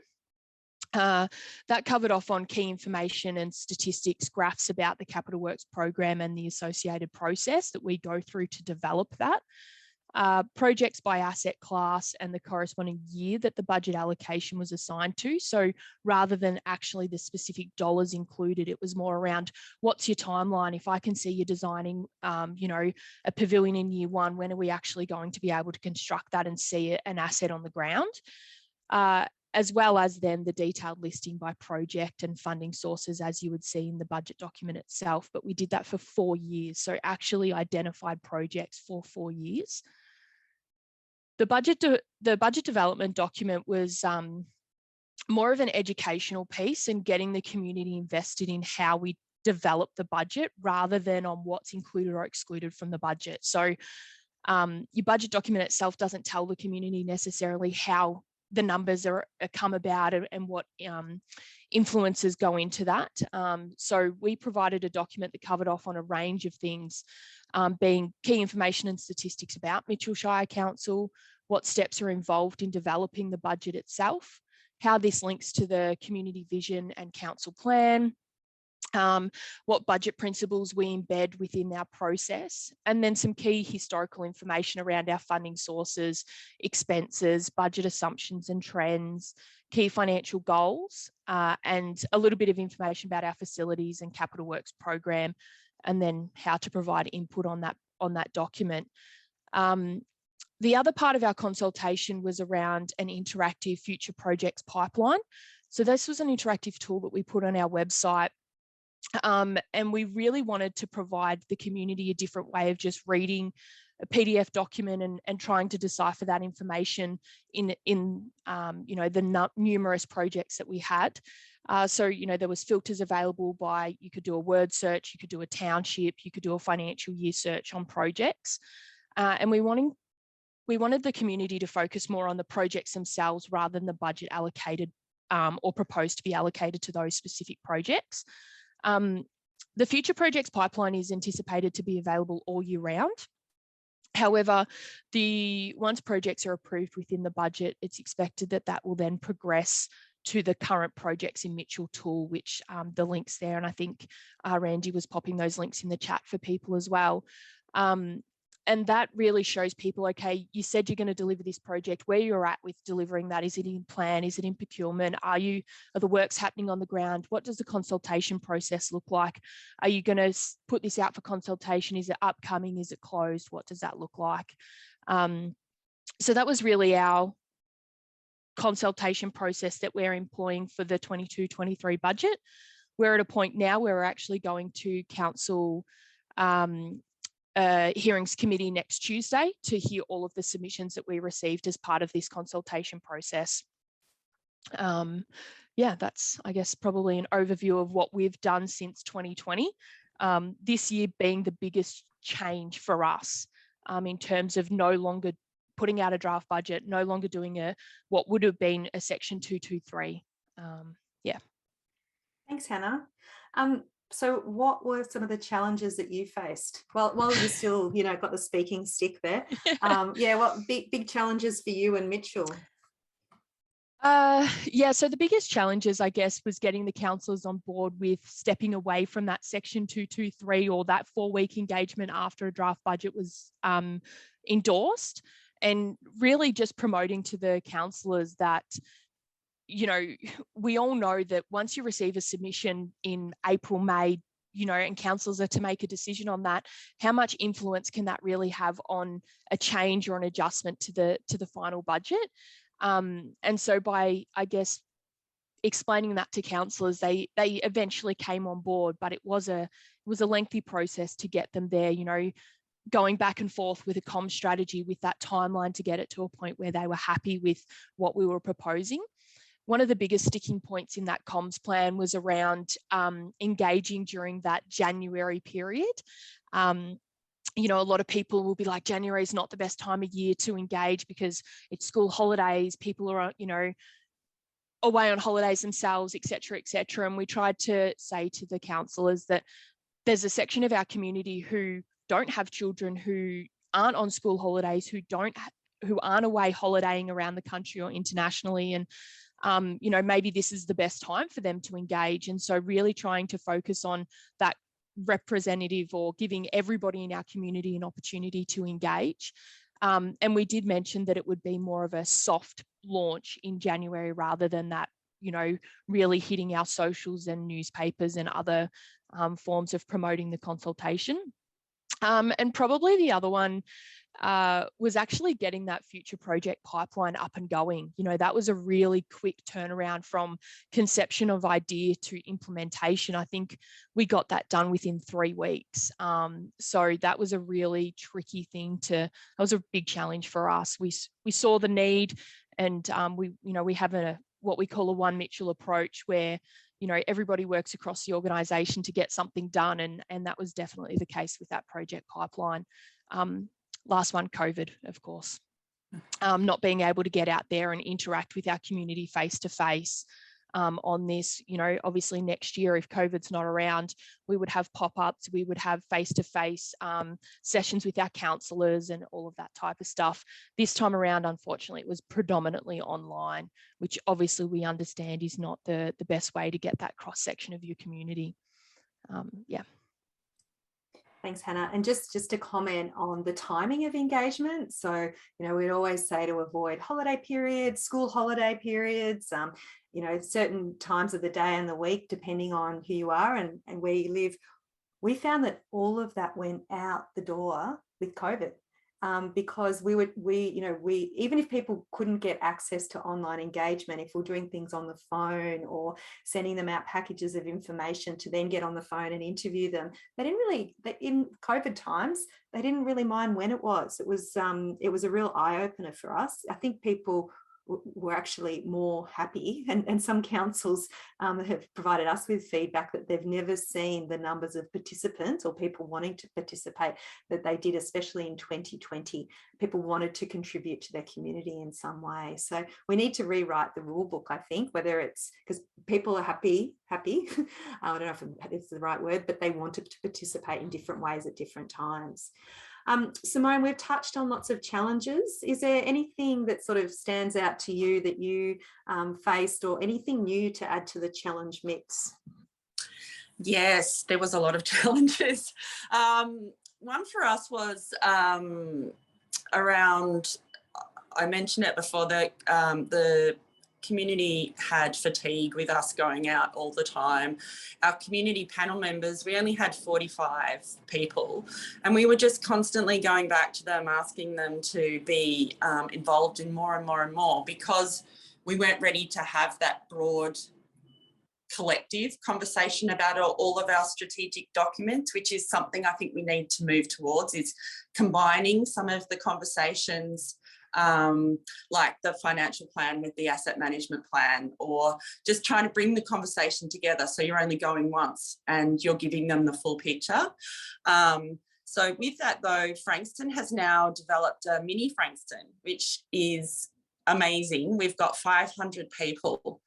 S4: That covered off on key information and statistics graphs about the capital works program and the associated process that we go through to develop that. Projects by asset class and the corresponding year that the budget allocation was assigned to. So rather than actually the specific dollars included, it was more around what's your timeline? If I can see you're designing, you know, a pavilion in year 1, when are we actually going to be able to construct that and see an asset on the ground? As well as then the detailed listing by project and funding sources, as you would see in the budget document itself. But we did that for 4 years, so actually identified projects for 4 years. The budget development document was more of an educational piece and getting the community invested in how we develop the budget rather than on what's included or excluded from the budget. So your budget document itself doesn't tell the community necessarily how the numbers are come about and what influences go into that. So we provided a document that covered off on a range of things, being key information and statistics about Mitchell Shire Council, what steps are involved in developing the budget itself, how this links to the community vision and council plan, what budget principles we embed within our process, and then some key historical information around our funding sources, expenses, budget assumptions and trends, key financial goals, and a little bit of information about our facilities and capital works program, and then how to provide input on that document. The other part of our consultation was around an interactive future projects pipeline. So this was an interactive tool that we put on our website. And we really wanted to provide the community a different way of just reading a PDF document and trying to decipher that information in you know, the numerous projects that we had. So, you know, there was filters available by, you could do a word search, you could do a township, you could do a financial year search on projects. And we wanted the community to focus more on the projects themselves rather than the budget allocated or proposed to be allocated to those specific projects. The future projects pipeline is anticipated to be available all year round. However, once projects are approved within the budget, it's expected that will then progress to the current projects in Mitchell tool, which the links there, and I think Randy was popping those links in the chat for people as well. And that really shows people, okay, you said you're going to deliver this project, where you're at with delivering that. Is it in plan? Is it in procurement? Are the works happening on the ground? What does the consultation process look like? Are you going to put this out for consultation? Is it upcoming? Is it closed? What does that look like? So that was really our consultation process that we're employing for the 22-23 budget. We're at a point now where we're actually going to council hearings committee next Tuesday to hear all of the submissions that we received as part of this consultation process. Yeah, that's, I guess, probably an overview of what we've done since 2020. This year being the biggest change for us in terms of no longer putting out a draft budget, no longer doing what would have been a section 223. Yeah. Thanks,
S2: Hannah. So what were some of the challenges that you faced? Well, while you still, you know, got the speaking stick there. Yeah, what big challenges for you and Mitchell?
S4: Yeah, so the biggest challenges, I guess, was getting the councillors on board with stepping away from that section 223 or that 4-week engagement after a draft budget was endorsed, and really just promoting to the councillors that, you know, we all know that once you receive a submission in April, May, you know, and councillors are to make a decision on that, how much influence can that really have on a change or an adjustment to the final budget? And so by, I guess, explaining that to councillors, they eventually came on board, but it was a lengthy process to get them there, you know, going back and forth with a comm strategy with that timeline to get it to a point where they were happy with what we were proposing. One of the biggest sticking points in that comms plan was around engaging during that January period. You know, a lot of people will be like, January is not the best time of year to engage because it's school holidays, people are, you know, away on holidays themselves, et cetera, and we tried to say to the councillors that there's a section of our community who don't have children, who aren't on school holidays, who aren't away holidaying around the country or internationally, and you know, maybe this is the best time for them to engage. And so really trying to focus on that representative, or giving everybody in our community an opportunity to engage. And we did mention that it would be more of a soft launch in January rather than that, you know, really hitting our socials and newspapers and other forms of promoting the consultation. And probably the other one was actually getting that future project pipeline up and going. You know, that was a really quick turnaround from conception of idea to implementation. I think we got that done within 3 weeks. So that was a really tricky thing that was a big challenge for us. We saw the need, and we have what we call a One Mitchell approach, where, you know, everybody works across the organisation to get something done, and that was definitely the case with that project pipeline. Last one, COVID, of course. Not being able to get out there and interact with our community face to face on this. You know, obviously next year, if COVID's not around, we would have pop-ups, we would have face-to-face sessions with our counsellors and all of that type of stuff. This time around, unfortunately, it was predominantly online, which obviously we understand is not the best way to get that cross-section of your community. Yeah.
S2: Thanks, Hannah. And just to comment on the timing of engagement. So, you know, we'd always say to avoid holiday periods, school holiday periods, you know, certain times of the day and the week, depending on who you are and where you live. We found that all of that went out the door with COVID. Because even if people couldn't get access to online engagement, if we're doing things on the phone or sending them out packages of information to then get on the phone and interview them, in COVID times, they didn't really mind when it was. It was a real eye-opener for us. I think people were actually more happy, and some councils have provided us with feedback that they've never seen the numbers of participants or people wanting to participate that they did, especially in 2020. People wanted to contribute to their community in some way. So we need to rewrite the rule book, I think, whether it's because people are happy. I don't know if it's the right word, but they wanted to participate in different ways at different times. Simone, we've touched on lots of challenges. Is there anything that sort of stands out to you that you faced, or anything new to add to the challenge mix?
S3: Yes, there was a lot of challenges. One for us was around, I mentioned it before, that the community had fatigue with us going out all the time. Our community panel members, we only had 45 people, and we were just constantly going back to them, asking them to be involved in more and more and more, because we weren't ready to have that broad collective conversation about all of our strategic documents, which is something I think we need to move towards, is combining some of the conversations like the financial plan with the asset management plan, or just trying to bring the conversation together so you're only going once and you're giving them the full picture. So with that though, Frankston has now developed a mini Frankston, which is amazing. We've got 500 people.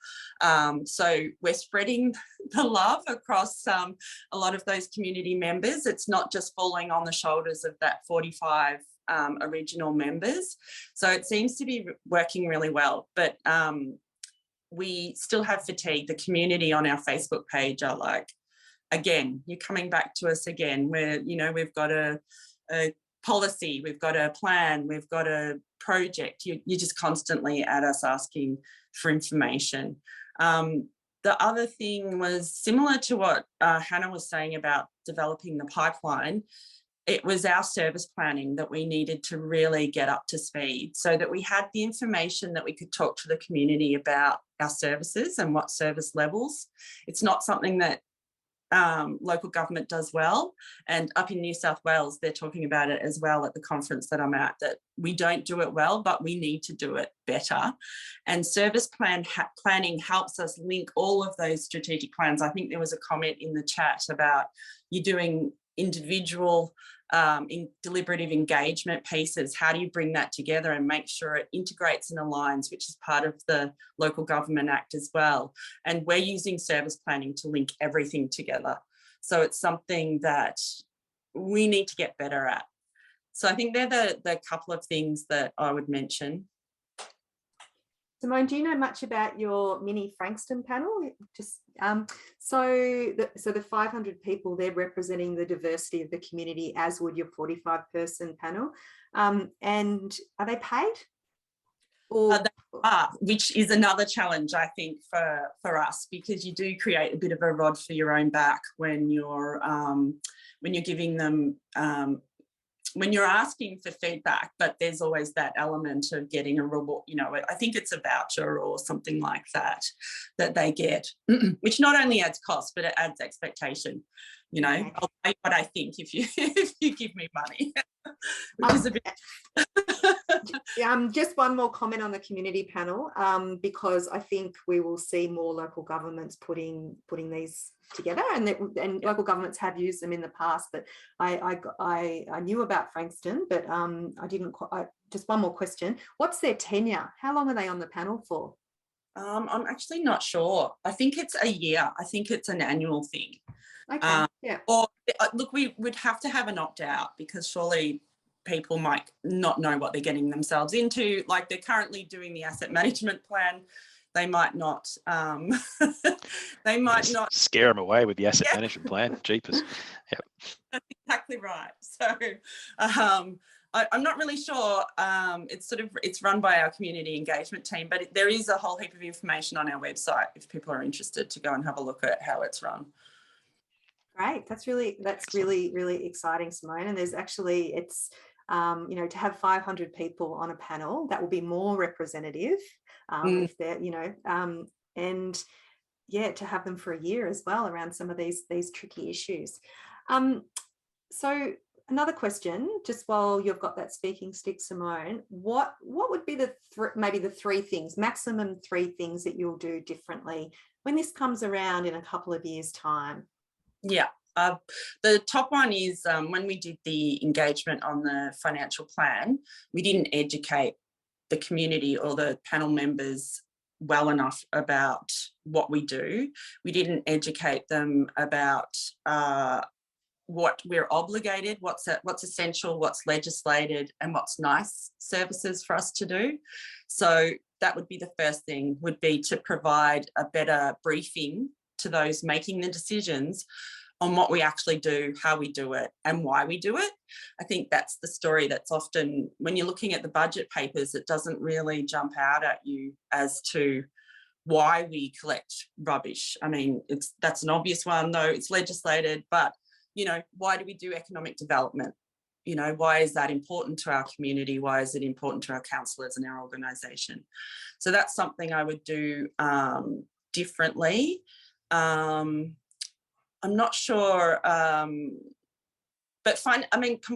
S3: So we're spreading the love across a lot of those community members. It's not just falling on the shoulders of that 45 original members. So it seems to be working really well, but we still have fatigue. The community on our Facebook page are like, again, you're coming back to us again, where, you know, we've got a policy, we've got a plan, we've got a project. You're just constantly at us asking for information. The other thing was similar to what Hannah was saying about developing the pipeline. It was our service planning that we needed to really get up to speed, so that we had the information that we could talk to the community about our services and what service levels. It's not something that local government does well, and up in New South Wales they're talking about it as well at the conference that I'm at, that we don't do it well, but we need to do it better. And service planning helps us link all of those strategic plans. I think there was a comment in the chat about you doing individual in deliberative engagement pieces. How do you bring that together and make sure it integrates and aligns, which is part of the Local Government Act as well. And we're using service planning to link everything together. So it's something that we need to get better at. So I think they're the couple of things that I would mention.
S2: Simone, do you know much about your mini Frankston panel? Just so the 500 people, they're representing the diversity of the community, as would your 45-person panel. And are they paid? Or
S3: which is another challenge, I think, for us, because you do create a bit of a rod for your own back when you're giving them when you're asking for feedback, but there's always that element of getting a reward. You know, I think it's a voucher or something like that they get, which not only adds cost, but it adds expectation. You know, okay. I'll pay what I think if you give me money, which is a bit.
S2: Just one more comment on the community panel, because I think we will see more local governments putting these together, and local governments have used them in the past. But I knew about Frankston, but I didn't. Just one more question: what's their tenure? How long are they on the panel for?
S3: I'm actually not sure. I think it's a year. I think it's an annual thing.
S2: Okay. Yeah.
S3: Or look, we would have to have an opt-out, because surely people might not know what they're getting themselves into. Like, they're currently doing the asset management plan. They might not. They might not
S1: scare them away with the asset management plan. Jeepers. Yep.
S3: That's exactly right. So I'm not really sure. It's run by our community engagement team, but there is a whole heap of information on our website if people are interested to go and have a look at how it's run.
S2: Great. That's really exciting, Simone. And there's actually, it's you know, to have 500 people on a panel, that will be more representative if they're, you know, and yeah, to have them for a year as well around some of these tricky issues. So another question, just while you've got that speaking stick, Simone, what would be maybe the maximum three things that you'll do differently when this comes around in a couple of years' time?
S3: Yeah. The top one is when we did the engagement on the financial plan, we didn't educate the community or the panel members well enough about what we do. We didn't educate them about what we're obligated, what's essential, what's legislated, and what's nice services for us to do. So that would be the first thing, would be to provide a better briefing to those making the decisions on what we actually do, how we do it, and why we do it. I think that's the story that's often, when you're looking at the budget papers, it doesn't really jump out at you as to why we collect rubbish. I mean, that's an obvious one, though it's legislated, but, you know, why do we do economic development? You know, why is that important to our community? Why is it important to our councillors and our organisation? So that's something I would do differently. I'm not sure, but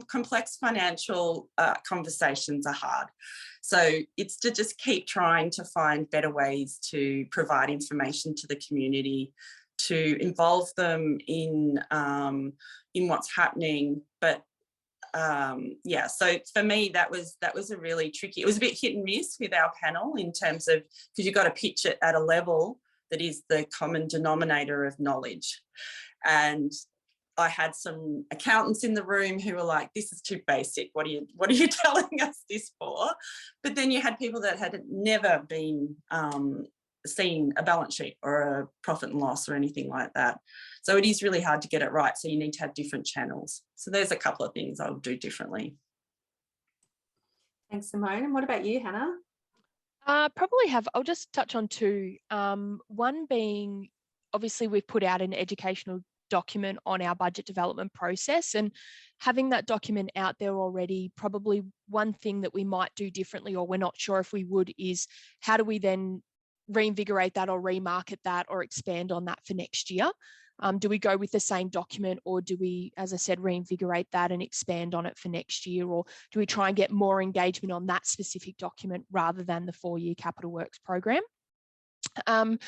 S3: complex financial conversations are hard. So it's to just keep trying to find better ways to provide information to the community, to involve them in what's happening. But yeah, so for me, that was a really tricky, it was a bit hit and miss with our panel in terms of, because you've got to pitch it at a level that is the common denominator of knowledge. And I had some accountants in the room who were like, this is too basic. What are you telling us this for? But then you had people that had never been seen a balance sheet or a profit and loss or anything like that. So it is really hard to get it right. So you need to have different channels. So there's a couple of things I would do differently.
S2: Thanks, Simone. And what about you, Hannah?
S4: I'll just touch on two. One being, obviously we've put out an educational document on our budget development process, and having that document out there already, probably one thing that we might do differently, or we're not sure if we would, is how do we then reinvigorate that or remarket that or expand on that for next year? Do we go with the same document, or do we, as I said, reinvigorate that and expand on it for next year? Or do we try and get more engagement on that specific document rather than the 4-year capital works program? And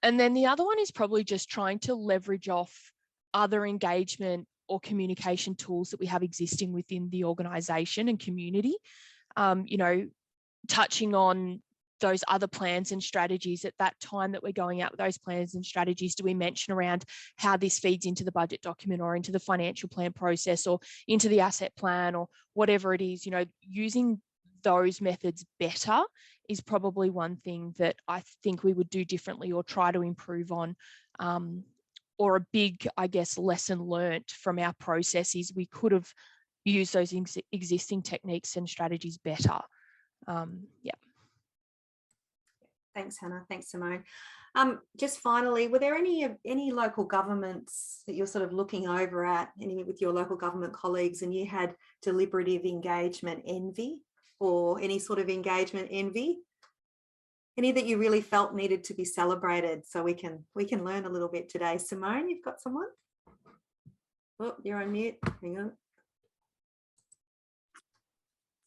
S4: then the other one is probably just trying to leverage off other engagement or communication tools that we have existing within the organisation and community. You know, touching on those other plans and strategies at that time that we're going out with those plans and strategies, do we mention around how this feeds into the budget document or into the financial plan process or into the asset plan or whatever it is, you know, using those methods better is probably one thing that I think we would do differently or try to improve on. Or a big, I guess, lesson learnt from our process is we could have used those existing techniques and strategies better. Yeah.
S2: Thanks, Hannah. Thanks, Simone. Just finally, were there any local governments that you're sort of looking over at, any with your local government colleagues, and you had deliberative engagement envy, or any sort of engagement envy? Any that you really felt needed to be celebrated, so we can learn a little bit today? Simone, you've got someone? Oh, you're on mute. Hang on.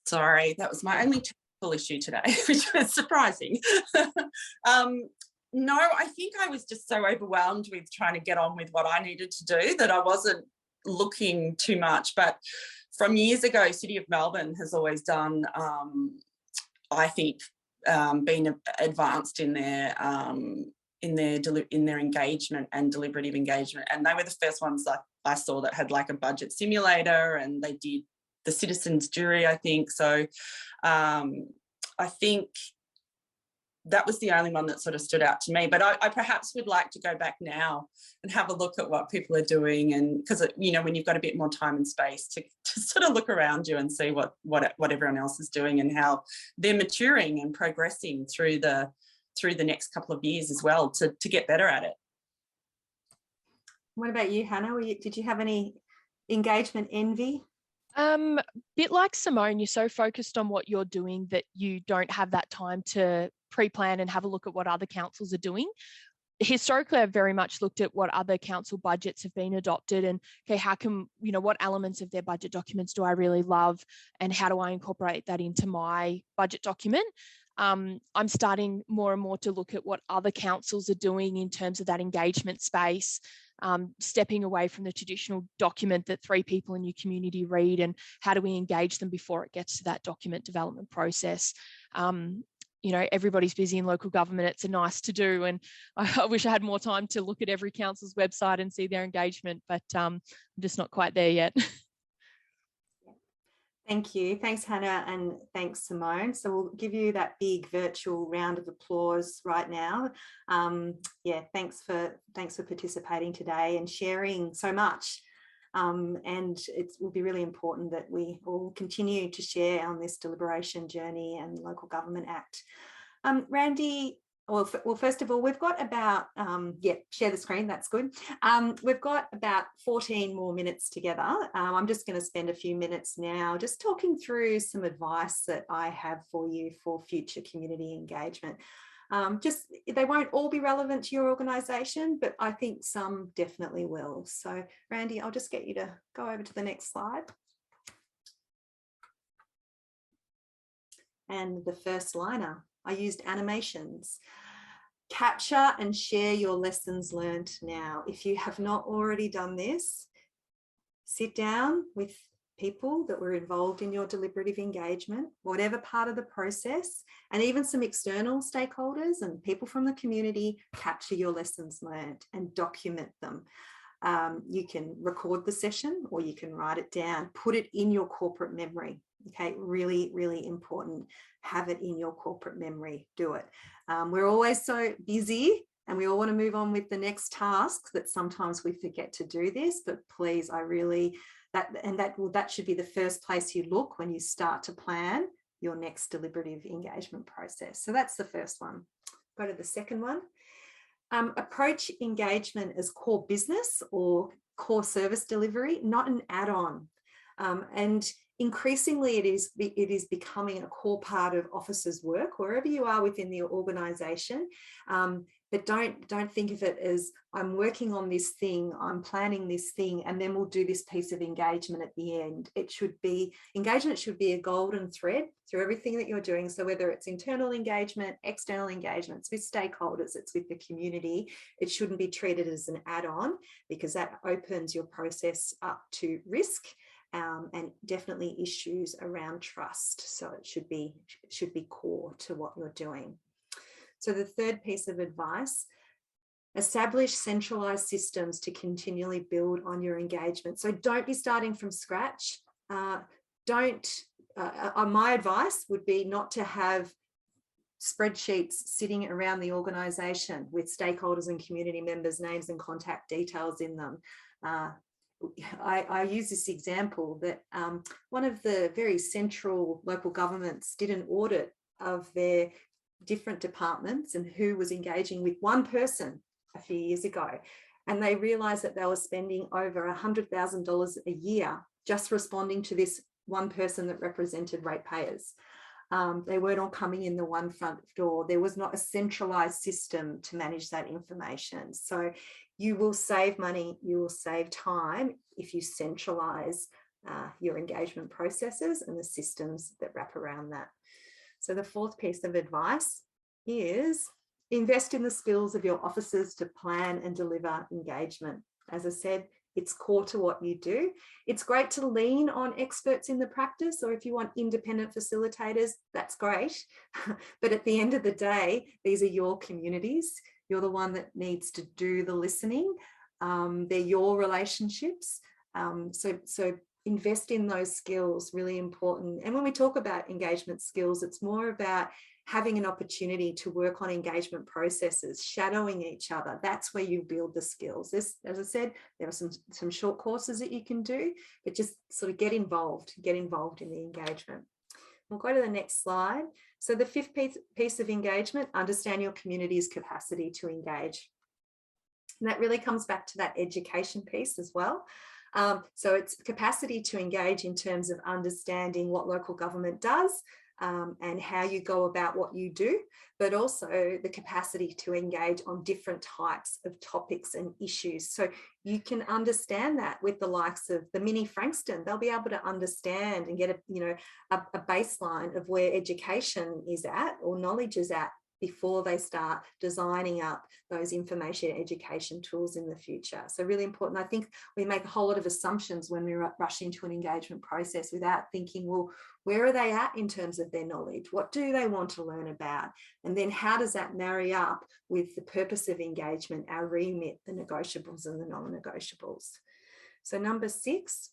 S3: Sorry, that was my only technical issue today, which was surprising. No, I think I was just so overwhelmed with trying to get on with what I needed to do that I wasn't looking too much. But from years ago, City of Melbourne has always done, I think, been advanced in their engagement and deliberative engagement, and they were the first ones that I saw that had like a budget simulator, and they did the citizens jury, I think. So I think that was the only one that sort of stood out to me, but I perhaps would like to go back now and have a look at what people are doing, and because, you know, when you've got a bit more time and space to sort of look around you and see what everyone else is doing and how they're maturing and progressing through the next couple of years as well to get better at it.
S2: What about you, Hannah? Did you have any engagement envy?
S4: Bit like Simone, you're so focused on what you're doing that you don't have that time to pre-plan and have a look at what other councils are doing. Historically, I've very much looked at what other council budgets have been adopted and, okay, how can, you know, what elements of their budget documents do I really love and how do I incorporate that into my budget document? I'm starting more and more to look at what other councils are doing in terms of that engagement space, stepping away from the traditional document that 3 people in your community read, and how do we engage them before it gets to that document development process. You know, everybody's busy in local government. It's a nice to do, and I wish I had more time to look at every council's website and see their engagement, but I'm just not quite there yet.
S2: Thank you. Thanks, Hannah, and thanks, Simone. So we'll give you that big virtual round of applause right now. Yeah, thanks for participating today and sharing so much. And it will be really important that we all continue to share on this deliberation journey and Local Government Act. Randy, well, first of all, we've got about, share the screen, that's good. We've got about 14 more minutes together. I'm just going to spend a few minutes now just talking through some advice that I have for you for future community engagement. They won't all be relevant to your organisation, but I think some definitely will. So Randy, I'll just get you to go over to the next slide. And the first liner, I used animations. Capture and share your lessons learned now. If you have not already done this, sit down with people that were involved in your deliberative engagement, whatever part of the process, and even some external stakeholders and people from the community, capture your lessons learned and document them. You can record the session or you can write it down, put it in your corporate memory. Okay, really, really important. Have it in your corporate memory, do it. We're always so busy and we all want to move on with the next task that sometimes we forget to do this, but please, that should be the first place you look when you start to plan your next deliberative engagement process. So that's the first one. Go to the second one. Approach engagement as core business or core service delivery, not an add-on. And increasingly it is becoming a core part of officers' work wherever you are within the organisation. But don't think of it as I'm working on this thing, I'm planning this thing, and then we'll do this piece of engagement at the end. Engagement should be a golden thread through everything that you're doing. So whether it's internal engagement, external engagements with stakeholders, it's with the community, it shouldn't be treated as an add-on, because that opens your process up to risk. And definitely issues around trust. So it should be core to what you're doing. So the third piece of advice, establish centralized systems to continually build on your engagement. So don't be starting from scratch. Don't my advice would be not to have spreadsheets sitting around the organisation with stakeholders and community members' names and contact details in them. I use this example that one of the very central local governments did an audit of their different departments and who was engaging with one person a few years ago. And they realised that they were spending over $100,000 a year just responding to this one person that represented ratepayers. They weren't all coming in the one front door. There was not a centralised system to manage that information. So you will save money, you will save time if you centralise your engagement processes and the systems that wrap around that. So the fourth piece of advice is invest in the skills of your officers to plan and deliver engagement. As I said, it's core to what you do. It's great to lean on experts in the practice, or if you want independent facilitators, that's great. But at the end of the day, these are your communities. You're the one that needs to do the listening. They're your relationships. So invest in those skills, really important. And when we talk about engagement skills, it's more about having an opportunity to work on engagement processes, shadowing each other. That's where you build the skills. As I said, there are some short courses that you can do, but just sort of get involved in the engagement. We'll go to the next slide. So the fifth piece of engagement, understand your community's capacity to engage. And that really comes back to that education piece as well. So it's capacity to engage in terms of understanding what local government does, and how you go about what you do, but also the capacity to engage on different types of topics and issues. So you can understand that with the likes of the mini Frankston. They'll be able to understand and get a baseline of where education is at or knowledge is at before they start designing up those information education tools in the future. So really important. I think we make a whole lot of assumptions when we rush into an engagement process without thinking, well, where are they at in terms of their knowledge? What do they want to learn about? And then how does that marry up with the purpose of engagement, our remit, the negotiables and the non-negotiables? So number 6,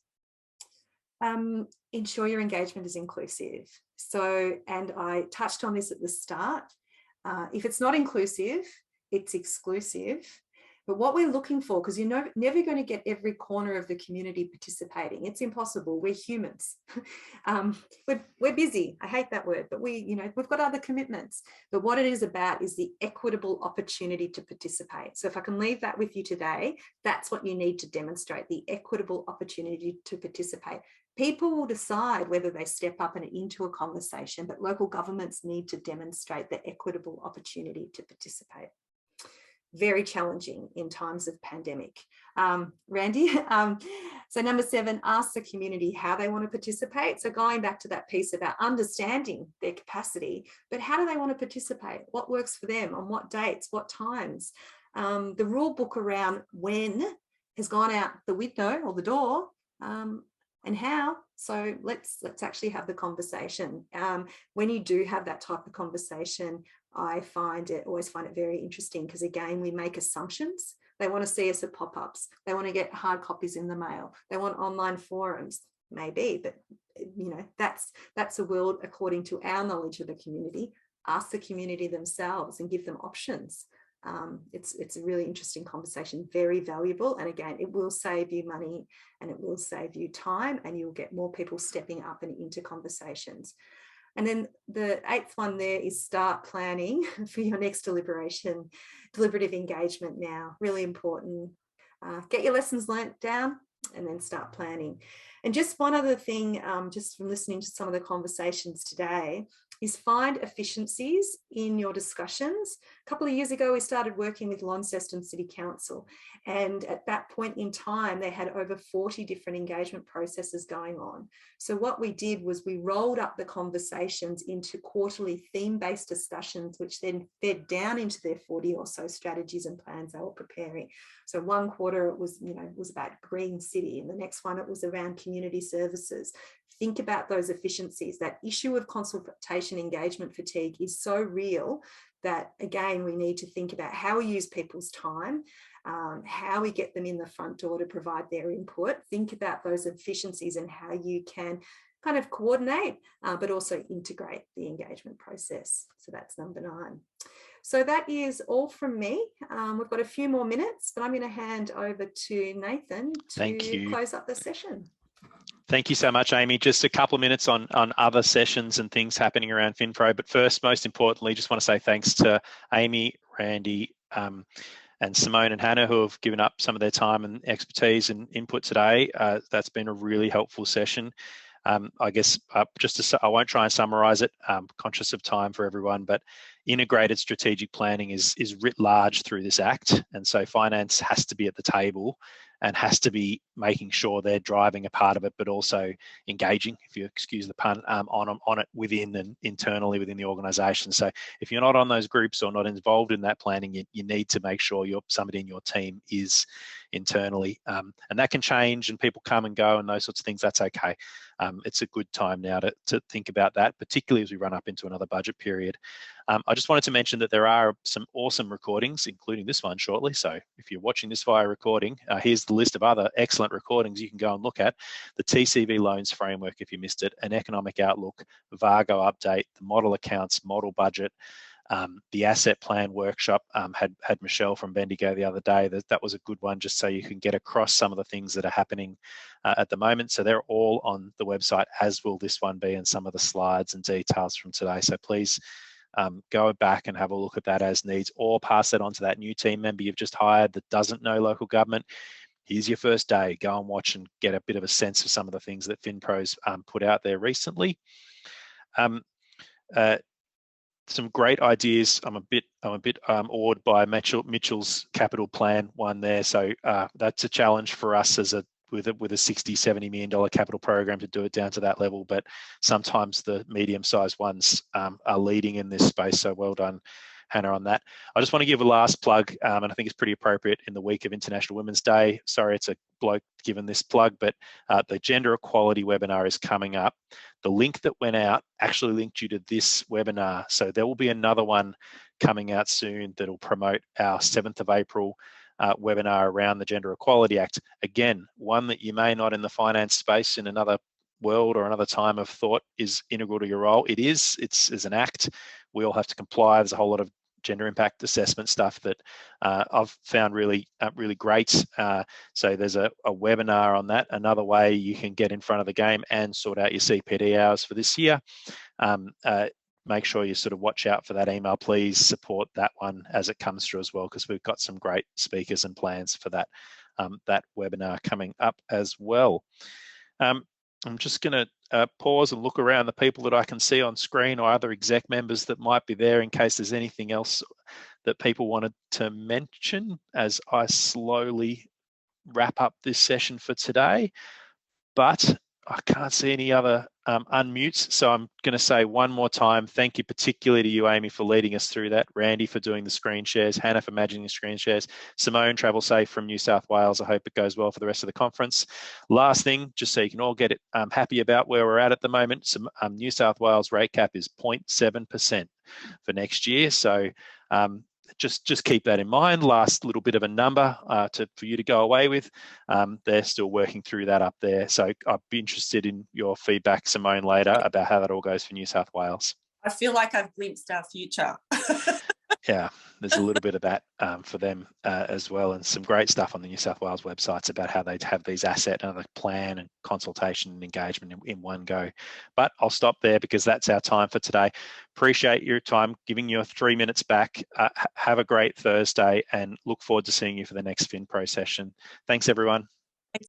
S2: ensure your engagement is inclusive. So, and I touched on this at the start, if it's not inclusive, it's exclusive. But what we're looking for, because you're never going to get every corner of the community participating. It's impossible. We're humans. We're busy. I hate that word, but we've got other commitments. But what it is about is the equitable opportunity to participate. So if I can leave that with you today, that's what you need to demonstrate, the equitable opportunity to participate. People will decide whether they step up and into a conversation, but local governments need to demonstrate the equitable opportunity to participate. Very challenging in times of pandemic. Randy, so number 7, ask the community how they want to participate. So going back to that piece about understanding their capacity, but how do they want to participate? What works for them? On what dates? What times? The rule book around when has gone out the window or the door, and how. So let's actually have the conversation. When you do have that type of conversation, I always find it very interesting, because again, we make assumptions. They want to see us at pop-ups. They want to get hard copies in the mail. They want online forums, maybe, but that's a world according to our knowledge of the community. Ask the community themselves and give them options. It's a really interesting conversation, very valuable, and again, it will save you money and it will save you time, and you'll get more people stepping up and into conversations. And then the 8th one there is start planning for your next deliberative engagement now. Really important. Get your lessons learnt down and then start planning. And just one other thing, just from listening to some of the conversations today, is find efficiencies in your discussions. A couple of years ago, we started working with Launceston City Council. And at that point in time, they had over 40 different engagement processes going on. So what we did was we rolled up the conversations into quarterly theme-based discussions, which then fed down into their 40 or so strategies and plans they were preparing. So one quarter it was about Green City, and the next one it was around community services. Think about those efficiencies. That issue of consultation engagement fatigue is so real that, again, we need to think about how we use people's time, how we get them in the front door to provide their input. Think about those efficiencies and how you can kind of coordinate, but also integrate the engagement process. So that's number 9. So that is all from me. We've got a few more minutes, but I'm going to hand over to Nathan to close up the session.
S1: Thank you so much, Amy. Just a couple of minutes on other sessions and things happening around FinPro. But first, most importantly, just want to say thanks to Amy, Randy, and Simone and Hannah, who have given up some of their time and expertise and input today. That's been a really helpful session. I guess I won't try and summarise it, conscious of time for everyone, but integrated strategic planning is writ large through this Act, and so finance has to be at the table and has to be making sure they're driving a part of it, but also engaging, if you excuse the pun, on it within and internally within the organisation. So if you're not on those groups or not involved in that planning, you need to make sure somebody in your team is internally, and that can change and people come and go and those sorts of things. That's okay. It's a good time now to think about that, particularly as we run up into another budget period. I just wanted to mention that there are some awesome recordings, including this one shortly. So if you're watching this via recording, here's the list of other excellent recordings you can go and look at. The TCV loans framework, if you missed it, an economic outlook, Vargo update, the model accounts, model budget, the asset plan workshop. Had Michelle from Bendigo the other day. That was a good one, just so you can get across some of the things that are happening at the moment. So they're all on the website, as will this one be, and some of the slides and details from today. So please go back and have a look at that as needs, or pass that on to that new team member you've just hired that doesn't know local government. Here's your first day. Go and watch and get a bit of a sense of some of the things that FinPro's put out there recently. Some great ideas. I'm a bit awed by Mitchell's capital plan one there. So that's a challenge for us with a $60-70 million capital program to do it down to that level. But sometimes the medium-sized ones are leading in this space. So well done, Hannah, on that. I just want to give a last plug, and I think it's pretty appropriate in the week of International Women's Day. Sorry, it's a bloke given this plug, but the gender equality webinar is coming up. The link that went out actually linked you to this webinar. So there will be another one coming out soon that will promote our 7th of April webinar around the Gender Equality Act. Again, one that you may not in the finance space in another world or another time of thought is integral to your role. It's an act. We all have to comply. There's a whole lot of gender impact assessment stuff that I've found really great. So there's a webinar on that. Another way you can get in front of the game and sort out your CPD hours for this year. Make sure you sort of watch out for that email. Please support that one as it comes through as well, because we've got some great speakers and plans for that webinar coming up as well. I'm just going to pause and look around the people that I can see on screen or other exec members that might be there in case there's anything else that people wanted to mention as I slowly wrap up this session for today. But I can't see any other unmutes, so I'm going to say one more time, thank you particularly to you, Amy, for leading us through that, Randy for doing the screen shares, Hannah for managing the screen shares, Simone, travel safe from New South Wales. I hope it goes well for the rest of the conference. Last thing, just so you can all get it happy about where we're at the moment, some New South Wales rate cap is 0.7% for next year, so just keep that in mind. Last little bit of a number for you to go away with. They're still working through that up there. So I'd be interested in your feedback, Simone, later about how that all goes for New South Wales.
S3: I feel like I've glimpsed our future.
S1: Yeah, there's a little bit of that for them as well, and some great stuff on the New South Wales websites about how they have these asset and the plan and consultation and engagement in one go. But I'll stop there because that's our time for today. Appreciate your time, giving you 3 minutes back. Have a great Thursday and look forward to seeing you for the next FinPro session. Thanks, everyone.